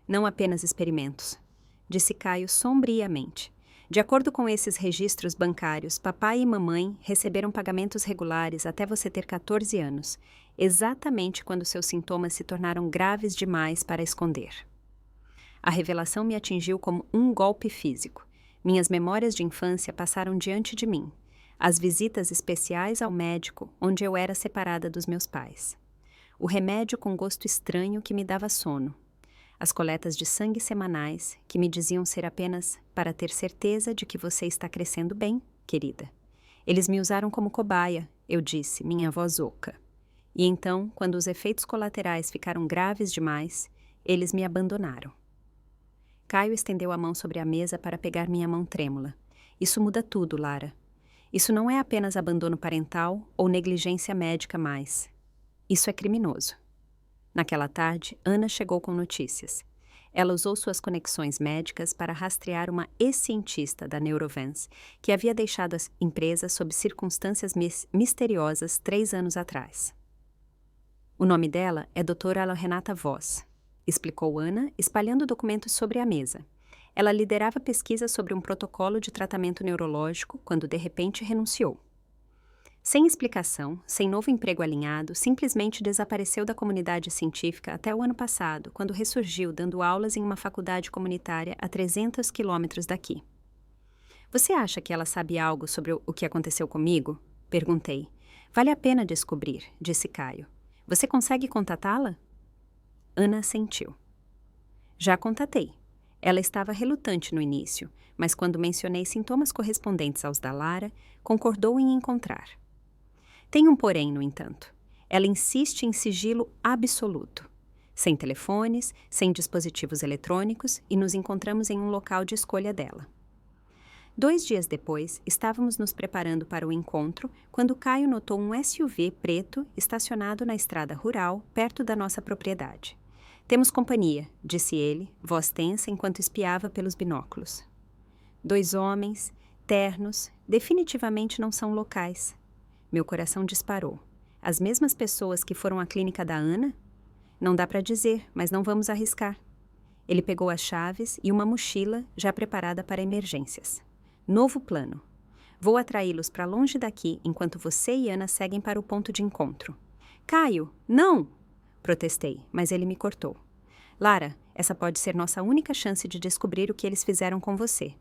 Não apenas experimentos, disse Caio sombriamente. De acordo com esses registros bancários, papai e mamãe receberam pagamentos regulares até você ter 14 anos, exatamente quando seus sintomas se tornaram graves demais para esconder. A revelação me atingiu como um golpe físico. Minhas memórias de infância passaram diante de mim. As visitas especiais ao médico, onde eu era separada dos meus pais. O remédio com gosto estranho que me dava sono. As coletas de sangue semanais, que me diziam ser apenas para ter certeza de que você está crescendo bem, querida. Eles me usaram como cobaia, eu disse, minha voz oca. E então, quando os efeitos colaterais ficaram graves demais, eles me abandonaram. Caio estendeu a mão sobre a mesa para pegar minha mão trêmula. Isso muda tudo, Lara. Isso não é apenas abandono parental ou negligência médica mais. Isso é criminoso. Naquela tarde, Ana chegou com notícias. Ela usou suas conexões médicas para rastrear uma ex-cientista da Neurovance que havia deixado a empresa sob circunstâncias misteriosas 3 anos atrás. O nome dela é Dra. Renata Voss, explicou Ana, espalhando documentos sobre a mesa. Ela liderava pesquisa sobre um protocolo de tratamento neurológico quando de repente renunciou. Sem explicação, sem novo emprego alinhado, simplesmente desapareceu da comunidade científica até o ano passado, quando ressurgiu dando aulas em uma faculdade comunitária a 300 quilômetros daqui. Você acha que ela sabe algo sobre o que aconteceu comigo? Perguntei. Vale a pena descobrir, disse Caio. Você consegue contatá-la? Ana assentiu. Já contatei. Ela estava relutante no início, mas quando mencionei sintomas correspondentes aos da Lara, concordou em encontrar. Tem um porém, no entanto. Ela insiste em sigilo absoluto. Sem telefones, sem dispositivos eletrônicos e nos encontramos em um local de escolha dela. 2 dias depois, estávamos nos preparando para o encontro quando Caio notou um SUV preto estacionado na estrada rural perto da nossa propriedade. Temos companhia, disse ele, voz tensa enquanto espiava pelos binóculos. 2 homens, ternos, definitivamente não são locais. Meu coração disparou. As mesmas pessoas que foram à clínica da Ana? Não dá para dizer, mas não vamos arriscar. Ele pegou as chaves e uma mochila já preparada para emergências. Novo plano. Vou atraí-los para longe daqui enquanto você e Ana seguem para o ponto de encontro. Caio, não! Protestei, mas ele me cortou. Lara, essa pode ser nossa única chance de descobrir o que eles fizeram com você.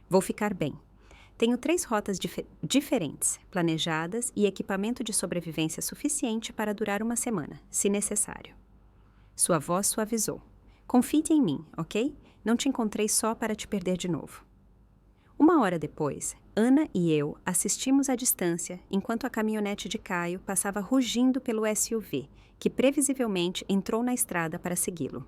Vou ficar bem. Tenho 3 rotas diferentes, planejadas e equipamento de sobrevivência suficiente para durar uma semana, se necessário. Sua voz suavizou. Confie em mim, ok? Não te encontrei só para te perder de novo. 1 hora depois, Ana e eu assistimos à distância enquanto a caminhonete de Caio passava rugindo pelo SUV, que previsivelmente entrou na estrada para segui-lo.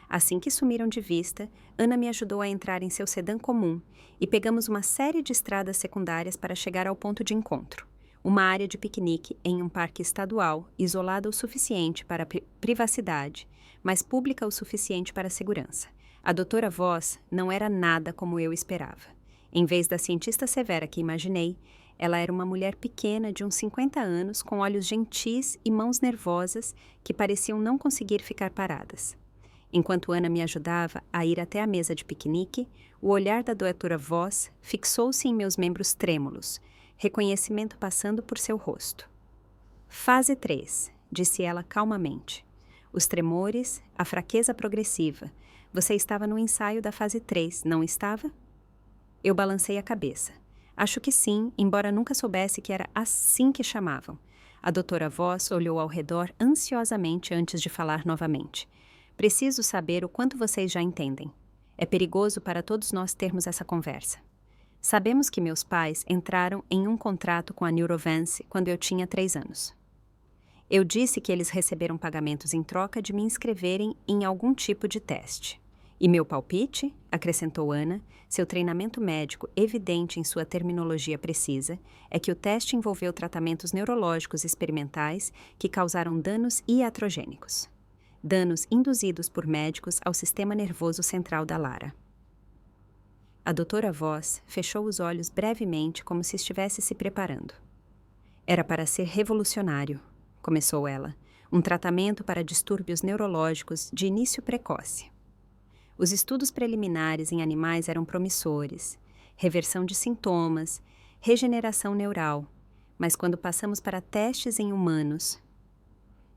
Assim que sumiram de vista, Ana me ajudou a entrar em seu sedã comum e pegamos uma série de estradas secundárias para chegar ao ponto de encontro, uma área de piquenique em um parque estadual isolada o suficiente para privacidade, mas pública o suficiente para segurança. A doutora Voss não era nada como eu esperava. Em vez da cientista severa que imaginei, ela era uma mulher pequena de uns 50 anos, com olhos gentis e mãos nervosas que pareciam não conseguir ficar paradas. Enquanto Ana me ajudava a ir até a mesa de piquenique, o olhar da doutora Voss fixou-se em meus membros trêmulos, reconhecimento passando por seu rosto. Fase 3, disse ela calmamente. Os tremores, a fraqueza progressiva. Você estava no ensaio da fase 3, não estava? Eu balancei a cabeça. Acho que sim, embora nunca soubesse que era assim que chamavam. A doutora Voss olhou ao redor ansiosamente antes de falar novamente. Preciso saber o quanto vocês já entendem. É perigoso para todos nós termos essa conversa. Sabemos que meus pais entraram em um contrato com a Neurovance quando eu tinha 3 anos. Eu disse que eles receberam pagamentos em troca de me inscreverem em algum tipo de teste. E meu palpite, acrescentou Ana, seu treinamento médico evidente em sua terminologia precisa, é que o teste envolveu tratamentos neurológicos experimentais que causaram danos iatrogênicos. Danos induzidos por médicos ao sistema nervoso central da Lara. A doutora Voss fechou os olhos brevemente como se estivesse se preparando. Era para ser revolucionário, começou ela, um tratamento para distúrbios neurológicos de início precoce. Os estudos preliminares em animais eram promissores, reversão de sintomas, regeneração neural, mas quando passamos para testes em humanos...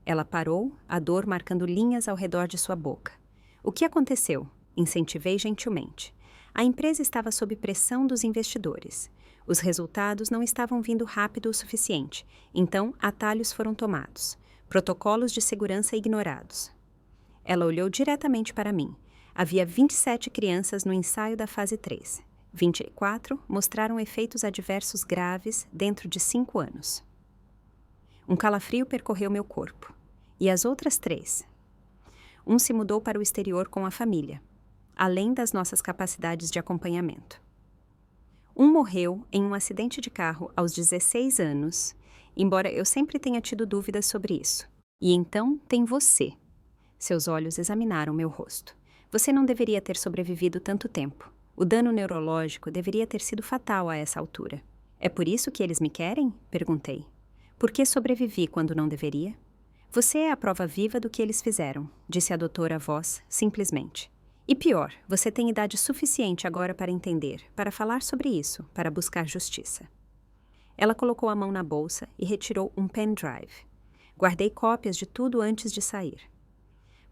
Ela parou, a dor marcando linhas ao redor de sua boca. O que aconteceu? Incentivei gentilmente. A empresa estava sob pressão dos investidores. Os resultados não estavam vindo rápido o suficiente, então atalhos foram tomados, protocolos de segurança ignorados. Ela olhou diretamente para mim. Havia 27 crianças no ensaio da fase 3. 24 mostraram efeitos adversos graves dentro de 5 anos. Um calafrio percorreu meu corpo. E as outras 3? Um se mudou para o exterior com a família, além das nossas capacidades de acompanhamento. Um morreu em um acidente de carro aos 16 anos, embora eu sempre tenha tido dúvidas sobre isso. E então tem você. Seus olhos examinaram meu rosto. Você não deveria ter sobrevivido tanto tempo. O dano neurológico deveria ter sido fatal a essa altura. É por isso que eles me querem? Perguntei. Por que sobrevivi quando não deveria? Você é a prova viva do que eles fizeram, disse a doutora Voss, simplesmente. E pior, você tem idade suficiente agora para entender, para falar sobre isso, para buscar justiça. Ela colocou a mão na bolsa e retirou um pendrive. Guardei cópias de tudo antes de sair.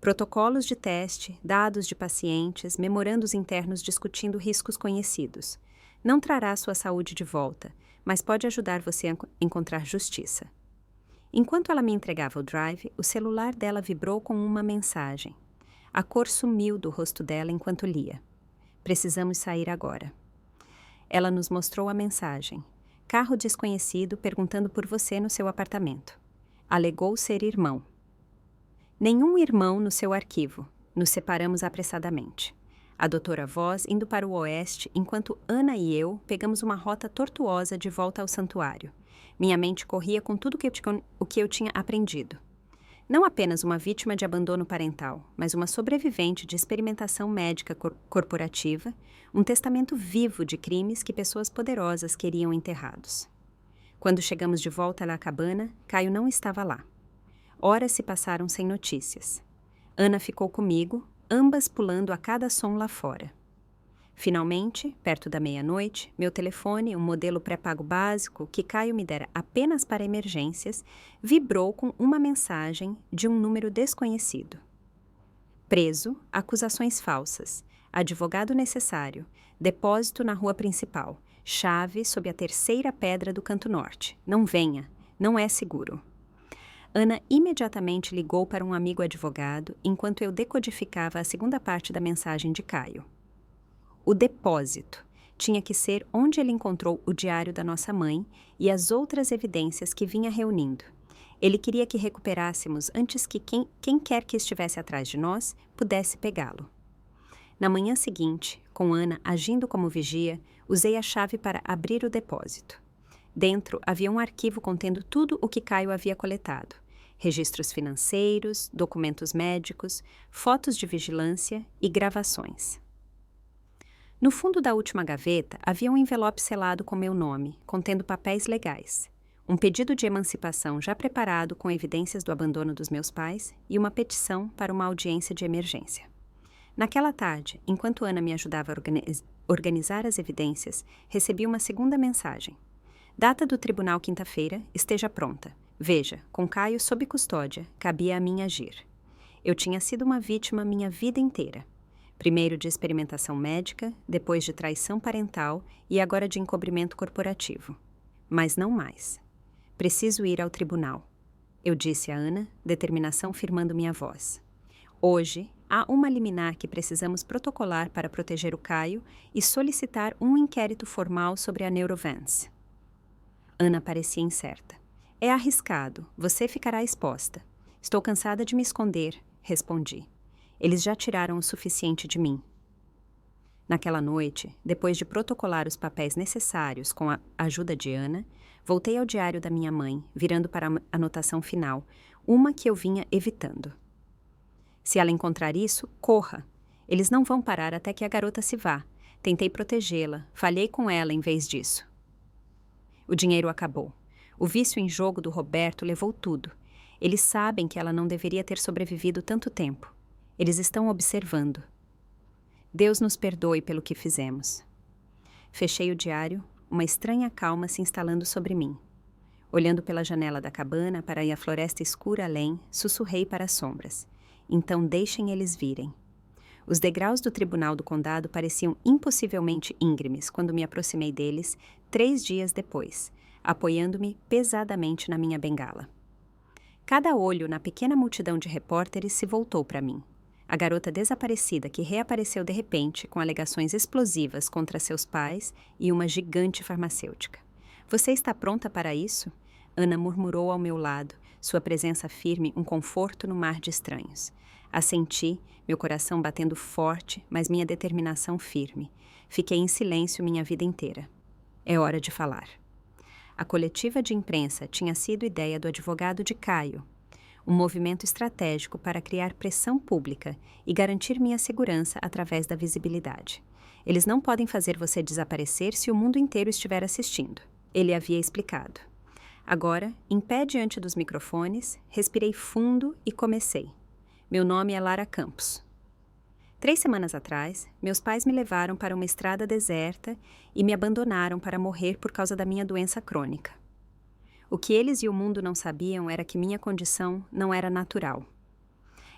Protocolos de teste, dados de pacientes, memorandos internos discutindo riscos conhecidos. Não trará sua saúde de volta, mas pode ajudar você a encontrar justiça. Enquanto ela me entregava o drive, o celular dela vibrou com uma mensagem. A cor sumiu do rosto dela enquanto lia. Precisamos sair agora. Ela nos mostrou a mensagem. Carro desconhecido perguntando por você no seu apartamento. Alegou ser irmão. Nenhum irmão no seu arquivo. Nos separamos apressadamente. A doutora Voss indo para o oeste, enquanto Ana e eu pegamos uma rota tortuosa de volta ao santuário. Minha mente corria com tudo o que eu tinha aprendido. Não apenas uma vítima de abandono parental, mas uma sobrevivente de experimentação médica corporativa, um testamento vivo de crimes que pessoas poderosas queriam enterrados. Quando chegamos de volta à cabana, Caio não estava lá. Horas se passaram sem notícias. Ana ficou comigo, ambas pulando a cada som lá fora. Finalmente, perto da meia-noite, meu telefone, um modelo pré-pago básico que Caio me dera apenas para emergências, vibrou com uma mensagem de um número desconhecido. Preso, acusações falsas, advogado necessário, depósito na rua principal, chave sob a terceira pedra do canto norte. Não venha, não é seguro. Ana imediatamente ligou para um amigo advogado enquanto eu decodificava a segunda parte da mensagem de Caio. O depósito tinha que ser onde ele encontrou o diário da nossa mãe e as outras evidências que vinha reunindo. Ele queria que recuperássemos antes que quem quer que estivesse atrás de nós pudesse pegá-lo. Na manhã seguinte, com Ana agindo como vigia, usei a chave para abrir o depósito. Dentro havia um arquivo contendo tudo o que Caio havia coletado: registros financeiros, documentos médicos, fotos de vigilância e gravações. No fundo da última gaveta havia um envelope selado com meu nome, contendo papéis legais, um pedido de emancipação já preparado com evidências do abandono dos meus pais e uma petição para uma audiência de emergência. Naquela tarde, enquanto Ana me ajudava a organizar as evidências, recebi uma segunda mensagem. Data do tribunal quinta-feira, esteja pronta. Veja, com Caio sob custódia, cabia a mim agir. Eu tinha sido uma vítima minha vida inteira. Primeiro de experimentação médica, depois de traição parental e agora de encobrimento corporativo. Mas não mais. Preciso ir ao tribunal. Eu disse a Ana, determinação firmando minha voz. Hoje, há uma liminar que precisamos protocolar para proteger o Caio e solicitar um inquérito formal sobre a Neurovance. Ana parecia incerta. É arriscado, você ficará exposta. Estou cansada de me esconder, respondi. Eles já tiraram o suficiente de mim. Naquela noite, depois de protocolar os papéis necessários com a ajuda de Ana, voltei ao diário da minha mãe, virando para a anotação final, uma que eu vinha evitando. Se ela encontrar isso, corra. Eles não vão parar até que a garota se vá. Tentei protegê-la, falhei com ela em vez disso. O dinheiro acabou. O vício em jogo do Roberto levou tudo. Eles sabem que ela não deveria ter sobrevivido tanto tempo. Eles estão observando. Deus nos perdoe pelo que fizemos. Fechei o diário, uma estranha calma se instalando sobre mim. Olhando pela janela da cabana para a floresta escura além, sussurrei para as sombras. Então deixem eles virem. Os degraus do tribunal do condado pareciam impossivelmente íngremes quando me aproximei deles 3 dias depois, apoiando-me pesadamente na minha bengala. Cada olho na pequena multidão de repórteres se voltou para mim. A garota desaparecida que reapareceu de repente com alegações explosivas contra seus pais e uma gigante farmacêutica. Você está pronta para isso? Ana murmurou ao meu lado, sua presença firme um conforto no mar de estranhos. Assenti, meu coração batendo forte, mas minha determinação firme. Fiquei em silêncio minha vida inteira. É hora de falar. A coletiva de imprensa tinha sido ideia do advogado de Caio, um movimento estratégico para criar pressão pública e garantir minha segurança através da visibilidade. Eles não podem fazer você desaparecer se o mundo inteiro estiver assistindo. Ele havia explicado. Agora, em pé diante dos microfones, respirei fundo e comecei. Meu nome é Lara Campos. 3 semanas atrás, meus pais me levaram para uma estrada deserta e me abandonaram para morrer por causa da minha doença crônica. O que eles e o mundo não sabiam era que minha condição não era natural.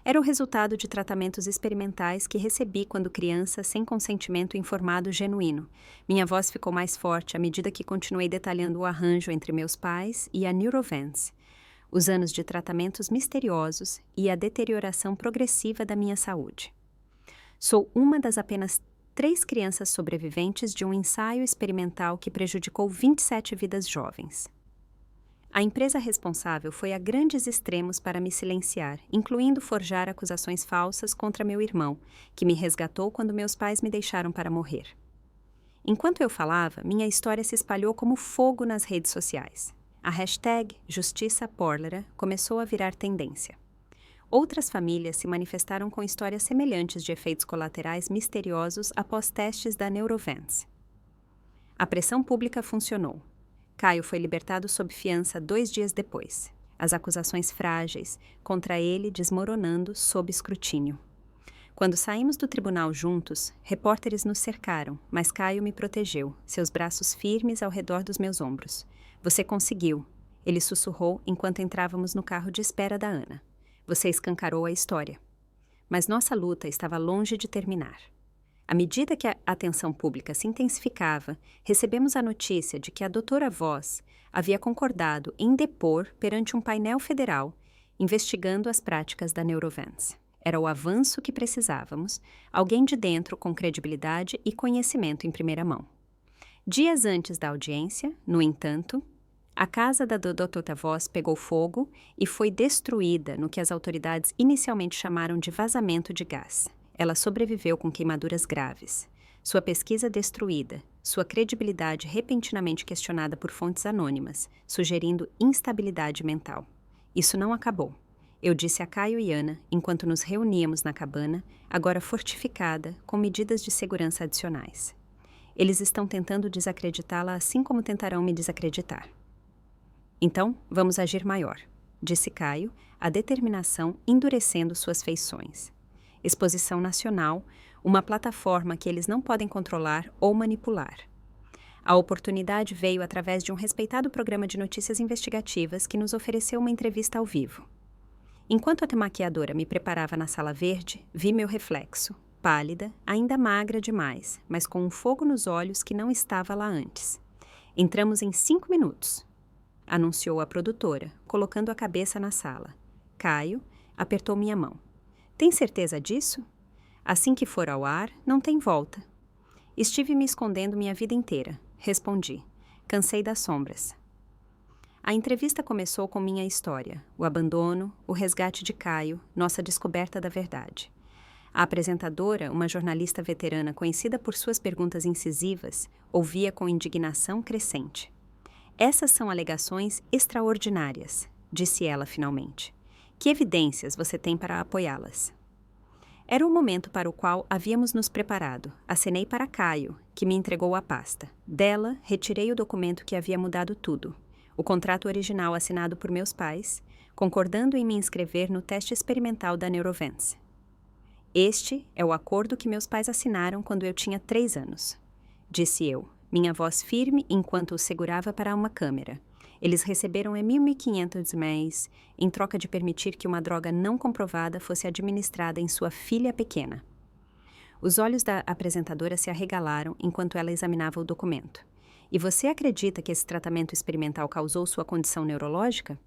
Era o resultado de tratamentos experimentais que recebi quando criança sem consentimento informado genuíno. Minha voz ficou mais forte à medida que continuei detalhando o arranjo entre meus pais e a Neurovance, os anos de tratamentos misteriosos e a deterioração progressiva da minha saúde. Sou uma das apenas 3 crianças sobreviventes de um ensaio experimental que prejudicou 27 vidas jovens. A empresa responsável foi a grandes extremos para me silenciar, incluindo forjar acusações falsas contra meu irmão, que me resgatou quando meus pais me deixaram para morrer. Enquanto eu falava, minha história se espalhou como fogo nas redes sociais. A hashtag Justiça Porlera começou a virar tendência. Outras famílias se manifestaram com histórias semelhantes de efeitos colaterais misteriosos após testes da Neurovance. A pressão pública funcionou. Caio foi libertado sob fiança 2 dias depois. As acusações frágeis contra ele desmoronando sob escrutínio. Quando saímos do tribunal juntos, repórteres nos cercaram, mas Caio me protegeu, seus braços firmes ao redor dos meus ombros. Você conseguiu, ele sussurrou enquanto entrávamos no carro de espera da Ana. Você escancarou a história. Mas nossa luta estava longe de terminar. À medida que a atenção pública se intensificava, recebemos a notícia de que a doutora Voss havia concordado em depor perante um painel federal, investigando as práticas da Neurovance. Era o avanço que precisávamos, alguém de dentro com credibilidade e conhecimento em primeira mão. Dias antes da audiência, no entanto, a casa da doutora Voss pegou fogo e foi destruída no que as autoridades inicialmente chamaram de vazamento de gás. Ela sobreviveu com queimaduras graves. Sua pesquisa destruída, sua credibilidade repentinamente questionada por fontes anônimas, sugerindo instabilidade mental. Isso não acabou. Eu disse a Caio e Ana, enquanto nos reuníamos na cabana, agora fortificada, com medidas de segurança adicionais. Eles estão tentando desacreditá-la assim como tentarão me desacreditar. Então, vamos agir maior, disse Caio, a determinação endurecendo suas feições. Exposição nacional, uma plataforma que eles não podem controlar ou manipular. A oportunidade veio através de um respeitado programa de notícias investigativas que nos ofereceu uma entrevista ao vivo. Enquanto a maquiadora me preparava na sala verde, vi meu reflexo, pálida, ainda magra demais, mas com um fogo nos olhos que não estava lá antes. Entramos em 5 minutos, anunciou a produtora, colocando a cabeça na sala. Caio apertou minha mão. Tem certeza disso? Assim que for ao ar, não tem volta. Estive me escondendo minha vida inteira, respondi. Cansei das sombras. A entrevista começou com minha história, o abandono, o resgate de Caio, nossa descoberta da verdade. A apresentadora, uma jornalista veterana conhecida por suas perguntas incisivas, ouvia com indignação crescente. Essas são alegações extraordinárias, disse ela finalmente. Que evidências você tem para apoiá-las? Era o momento para o qual havíamos nos preparado. Acenei para Caio, que me entregou a pasta. Dela, retirei o documento que havia mudado tudo. O contrato original assinado por meus pais, concordando em me inscrever no teste experimental da Neurovance. Este é o acordo que meus pais assinaram quando eu tinha 3 anos, disse eu, minha voz firme enquanto o segurava para uma câmera. Eles receberam $1.500 em troca de permitir que uma droga não comprovada fosse administrada em sua filha pequena. Os olhos da apresentadora se arregalaram enquanto ela examinava o documento. E você acredita que esse tratamento experimental causou sua condição neurológica?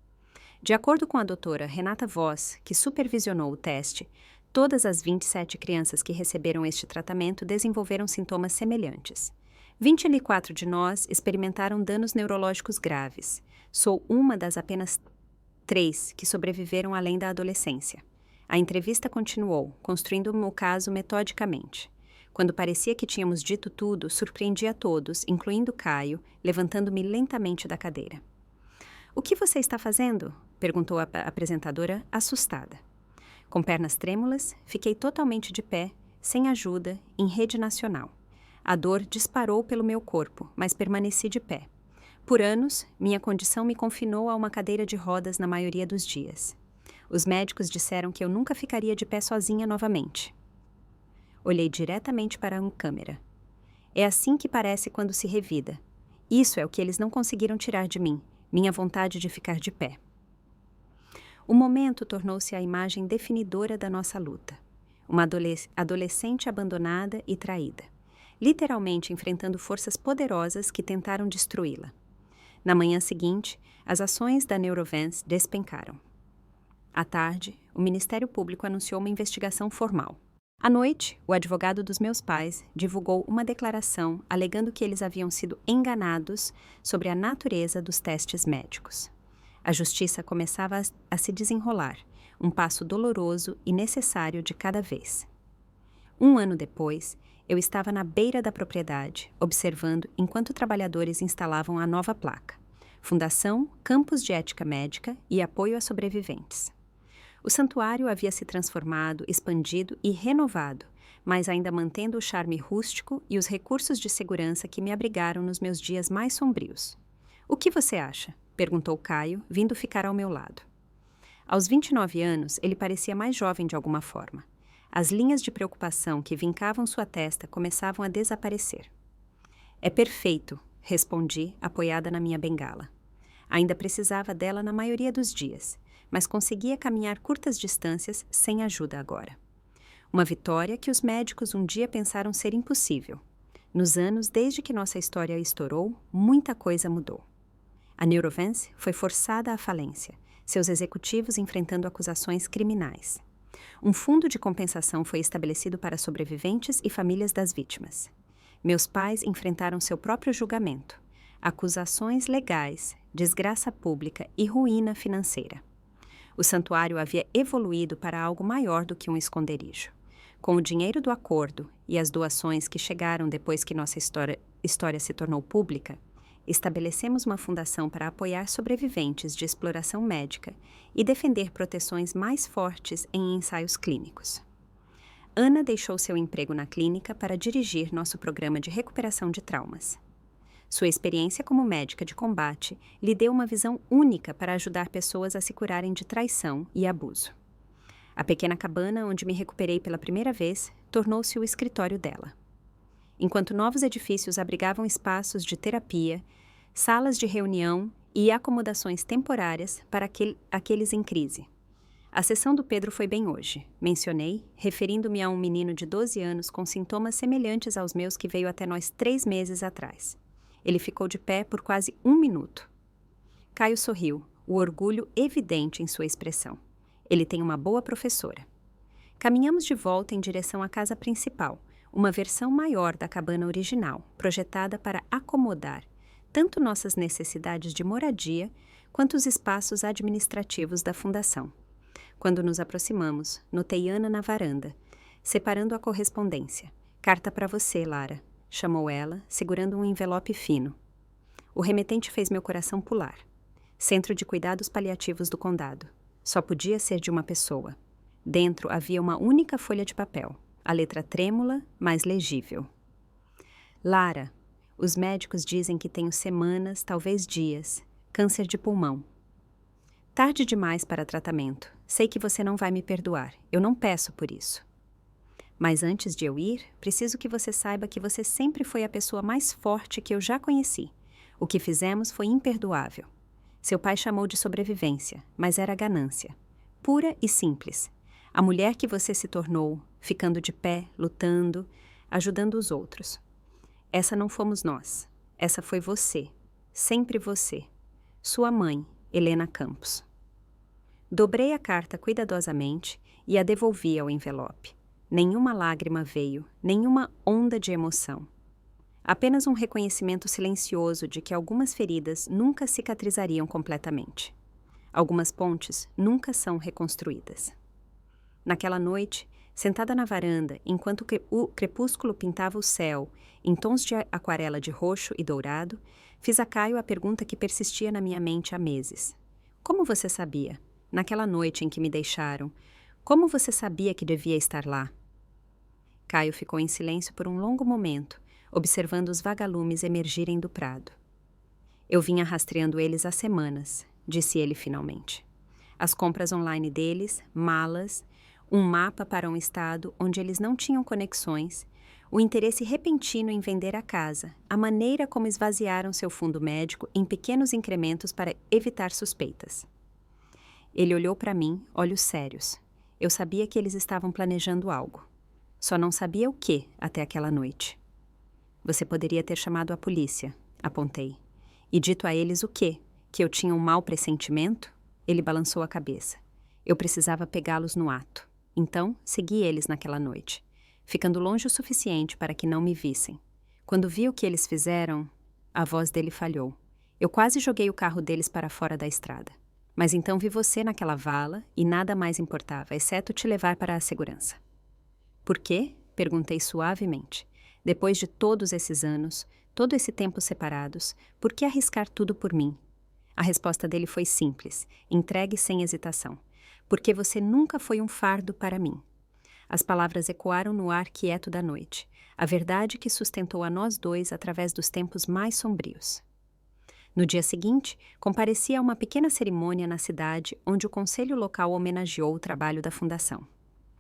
De acordo com a doutora Renata Voss, que supervisionou o teste, todas as 27 crianças que receberam este tratamento desenvolveram sintomas semelhantes. 24 de nós experimentaram danos neurológicos graves. Sou uma das apenas 3 que sobreviveram além da adolescência. A entrevista continuou, construindo o caso metodicamente. Quando parecia que tínhamos dito tudo, surpreendi a todos, incluindo Caio, levantando-me lentamente da cadeira. O que você está fazendo? Perguntou a apresentadora, assustada. Com pernas trêmulas, fiquei totalmente de pé, sem ajuda, em rede nacional. A dor disparou pelo meu corpo, mas permaneci de pé. Por anos, minha condição me confinou a uma cadeira de rodas na maioria dos dias. Os médicos disseram que eu nunca ficaria de pé sozinha novamente. Olhei diretamente para uma câmera. É assim que parece quando se revida. Isso é o que eles não conseguiram tirar de mim, minha vontade de ficar de pé. O momento tornou-se a imagem definidora da nossa luta. Uma adolescente abandonada e traída, literalmente enfrentando forças poderosas que tentaram destruí-la. Na manhã seguinte, as ações da Neurovance despencaram. À tarde, o Ministério Público anunciou uma investigação formal. À noite, o advogado dos meus pais divulgou uma declaração alegando que eles haviam sido enganados sobre a natureza dos testes médicos. A justiça começava a se desenrolar, um passo doloroso e necessário de cada vez. 1 ano depois, eu estava na beira da propriedade, observando enquanto trabalhadores instalavam a nova placa: Fundação Campus de Ética Médica e Apoio a Sobreviventes. O santuário havia se transformado, expandido e renovado, mas ainda mantendo o charme rústico e os recursos de segurança que me abrigaram nos meus dias mais sombrios. O que você acha? Perguntou Caio, vindo ficar ao meu lado. Aos 29 anos, ele parecia mais jovem de alguma forma. As linhas de preocupação que vincavam sua testa começavam a desaparecer. É perfeito, respondi, apoiada na minha bengala. Ainda precisava dela na maioria dos dias, mas conseguia caminhar curtas distâncias sem ajuda agora. Uma vitória que os médicos um dia pensaram ser impossível. Nos anos desde que nossa história estourou, muita coisa mudou. A Neurovance foi forçada à falência, seus executivos enfrentando acusações criminais. Um fundo de compensação foi estabelecido para sobreviventes e famílias das vítimas. Meus pais enfrentaram seu próprio julgamento, acusações legais, desgraça pública e ruína financeira. O santuário havia evoluído para algo maior do que um esconderijo. Com o dinheiro do acordo e as doações que chegaram depois que nossa história se tornou pública, estabelecemos uma fundação para apoiar sobreviventes de exploração médica e defender proteções mais fortes em ensaios clínicos. Ana deixou seu emprego na clínica para dirigir nosso programa de recuperação de traumas. Sua experiência como médica de combate lhe deu uma visão única para ajudar pessoas a se curarem de traição e abuso. A pequena cabana onde me recuperei pela primeira vez tornou-se o escritório dela. Enquanto novos edifícios abrigavam espaços de terapia, salas de reunião e acomodações temporárias para aqueles em crise. A sessão do Pedro foi bem hoje, mencionei, referindo-me a um menino de 12 anos com sintomas semelhantes aos meus que veio até nós 3 meses atrás. Ele ficou de pé por quase 1 minuto. Caio sorriu, o orgulho evidente em sua expressão. Ele tem uma boa professora. Caminhamos de volta em direção à casa principal, uma versão maior da cabana original, projetada para acomodar tanto nossas necessidades de moradia quanto os espaços administrativos da fundação. Quando nos aproximamos, notei Ana na varanda, separando a correspondência. Carta para você, Lara, chamou ela, segurando um envelope fino. O remetente fez meu coração pular. Centro de Cuidados Paliativos do Condado. Só podia ser de uma pessoa. Dentro havia uma única folha de papel, a letra trêmula, mas legível. Lara, os médicos dizem que tenho semanas, talvez dias, câncer de pulmão. Tarde demais para tratamento. Sei que você não vai me perdoar. Eu não peço por isso. Mas antes de eu ir, preciso que você saiba que você sempre foi a pessoa mais forte que eu já conheci. O que fizemos foi imperdoável. Seu pai chamou de sobrevivência, mas era ganância. Pura e simples. A mulher que você se tornou, ficando de pé, lutando, ajudando os outros. Essa não fomos nós. Essa foi você. Sempre você. Sua mãe, Helena Campos. Dobrei a carta cuidadosamente e a devolvi ao envelope. Nenhuma lágrima veio, nenhuma onda de emoção. Apenas um reconhecimento silencioso de que algumas feridas nunca cicatrizariam completamente. Algumas pontes nunca são reconstruídas. Naquela noite, sentada na varanda, enquanto o crepúsculo pintava o céu em tons de aquarela de roxo e dourado, fiz a Caio a pergunta que persistia na minha mente há meses. Como você sabia? Naquela noite em que me deixaram, como você sabia que devia estar lá? Caio ficou em silêncio por um longo momento, observando os vagalumes emergirem do prado. Eu vinha rastreando eles há semanas, disse ele finalmente. As compras online deles, malas, um mapa para um estado onde eles não tinham conexões, o interesse repentino em vender a casa, a maneira como esvaziaram seu fundo médico em pequenos incrementos para evitar suspeitas. Ele olhou para mim, olhos sérios. Eu sabia que eles estavam planejando algo. Só não sabia o que até aquela noite. Você poderia ter chamado a polícia, apontei. E dito a eles o quê? Que eu tinha um mau pressentimento? Ele balançou a cabeça. Eu precisava pegá-los no ato. Então, segui eles naquela noite, ficando longe o suficiente para que não me vissem. Quando vi o que eles fizeram, a voz dele falhou. Eu quase joguei o carro deles para fora da estrada. Mas então vi você naquela vala e nada mais importava, exceto te levar para a segurança. Por quê? Perguntei suavemente. Depois de todos esses anos, todo esse tempo separados, por que arriscar tudo por mim? A resposta dele foi simples, entregue sem hesitação. Porque você nunca foi um fardo para mim. As palavras ecoaram no ar quieto da noite, a verdade que sustentou a nós dois através dos tempos mais sombrios. No dia seguinte, compareci a uma pequena cerimônia na cidade onde o conselho local homenageou o trabalho da fundação.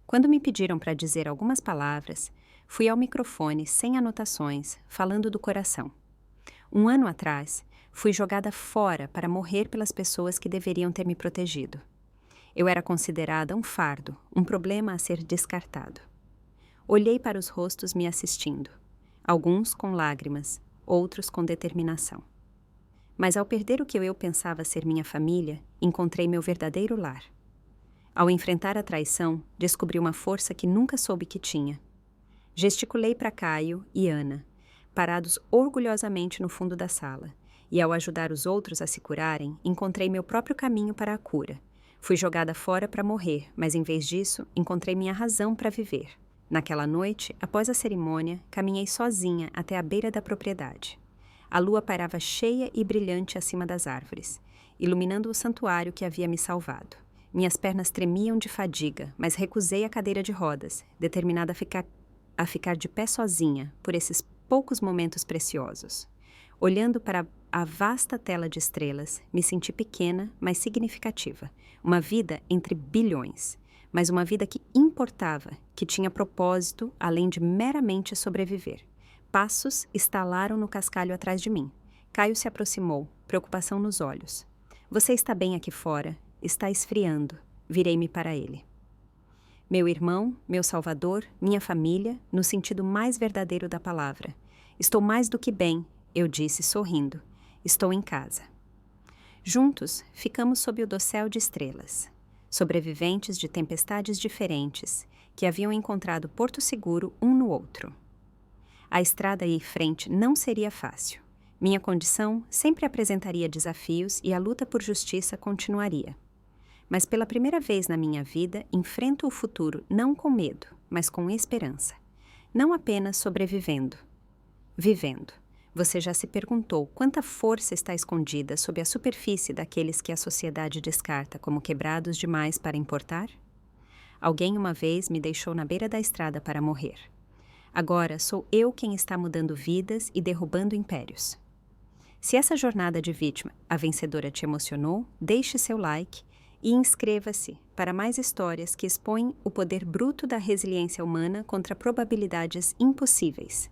Quando me pediram para dizer algumas palavras, fui ao microfone sem anotações, falando do coração. 1 ano atrás, fui jogada fora para morrer pelas pessoas que deveriam ter me protegido. Eu era considerada um fardo, um problema a ser descartado. Olhei para os rostos me assistindo, alguns com lágrimas, outros com determinação. Mas ao perder o que eu pensava ser minha família, encontrei meu verdadeiro lar. Ao enfrentar a traição, descobri uma força que nunca soube que tinha. Gesticulei para Caio e Ana, parados orgulhosamente no fundo da sala, e ao ajudar os outros a se curarem, encontrei meu próprio caminho para a cura. Fui jogada fora para morrer, mas em vez disso, encontrei minha razão para viver. Naquela noite, após a cerimônia, caminhei sozinha até a beira da propriedade. A lua pairava cheia e brilhante acima das árvores, iluminando o santuário que havia me salvado. Minhas pernas tremiam de fadiga, mas recusei a cadeira de rodas, determinada a ficar de pé sozinha por esses poucos momentos preciosos. Olhando para a vasta tela de estrelas, me senti pequena, mas significativa. Uma vida entre bilhões, mas uma vida que importava, que tinha propósito além de meramente sobreviver. Passos estalaram no cascalho atrás de mim. Caio se aproximou, preocupação nos olhos. Você está bem aqui fora? Está esfriando. Virei-me para ele. Meu irmão, meu salvador, minha família, no sentido mais verdadeiro da palavra. Estou mais do que bem, eu disse sorrindo. Estou em casa. Juntos, ficamos sob o dossel de estrelas. Sobreviventes de tempestades diferentes, que haviam encontrado porto seguro um no outro. A estrada em frente não seria fácil. Minha condição sempre apresentaria desafios e a luta por justiça continuaria. Mas pela primeira vez na minha vida, enfrento o futuro não com medo, mas com esperança. Não apenas sobrevivendo, vivendo. Você já se perguntou quanta força está escondida sob a superfície daqueles que a sociedade descarta como quebrados demais para importar? Alguém uma vez me deixou na beira da estrada para morrer. Agora sou eu quem está mudando vidas e derrubando impérios. Se essa jornada de vítima, a vencedora, te emocionou, deixe seu like e inscreva-se para mais histórias que expõem o poder bruto da resiliência humana contra probabilidades impossíveis.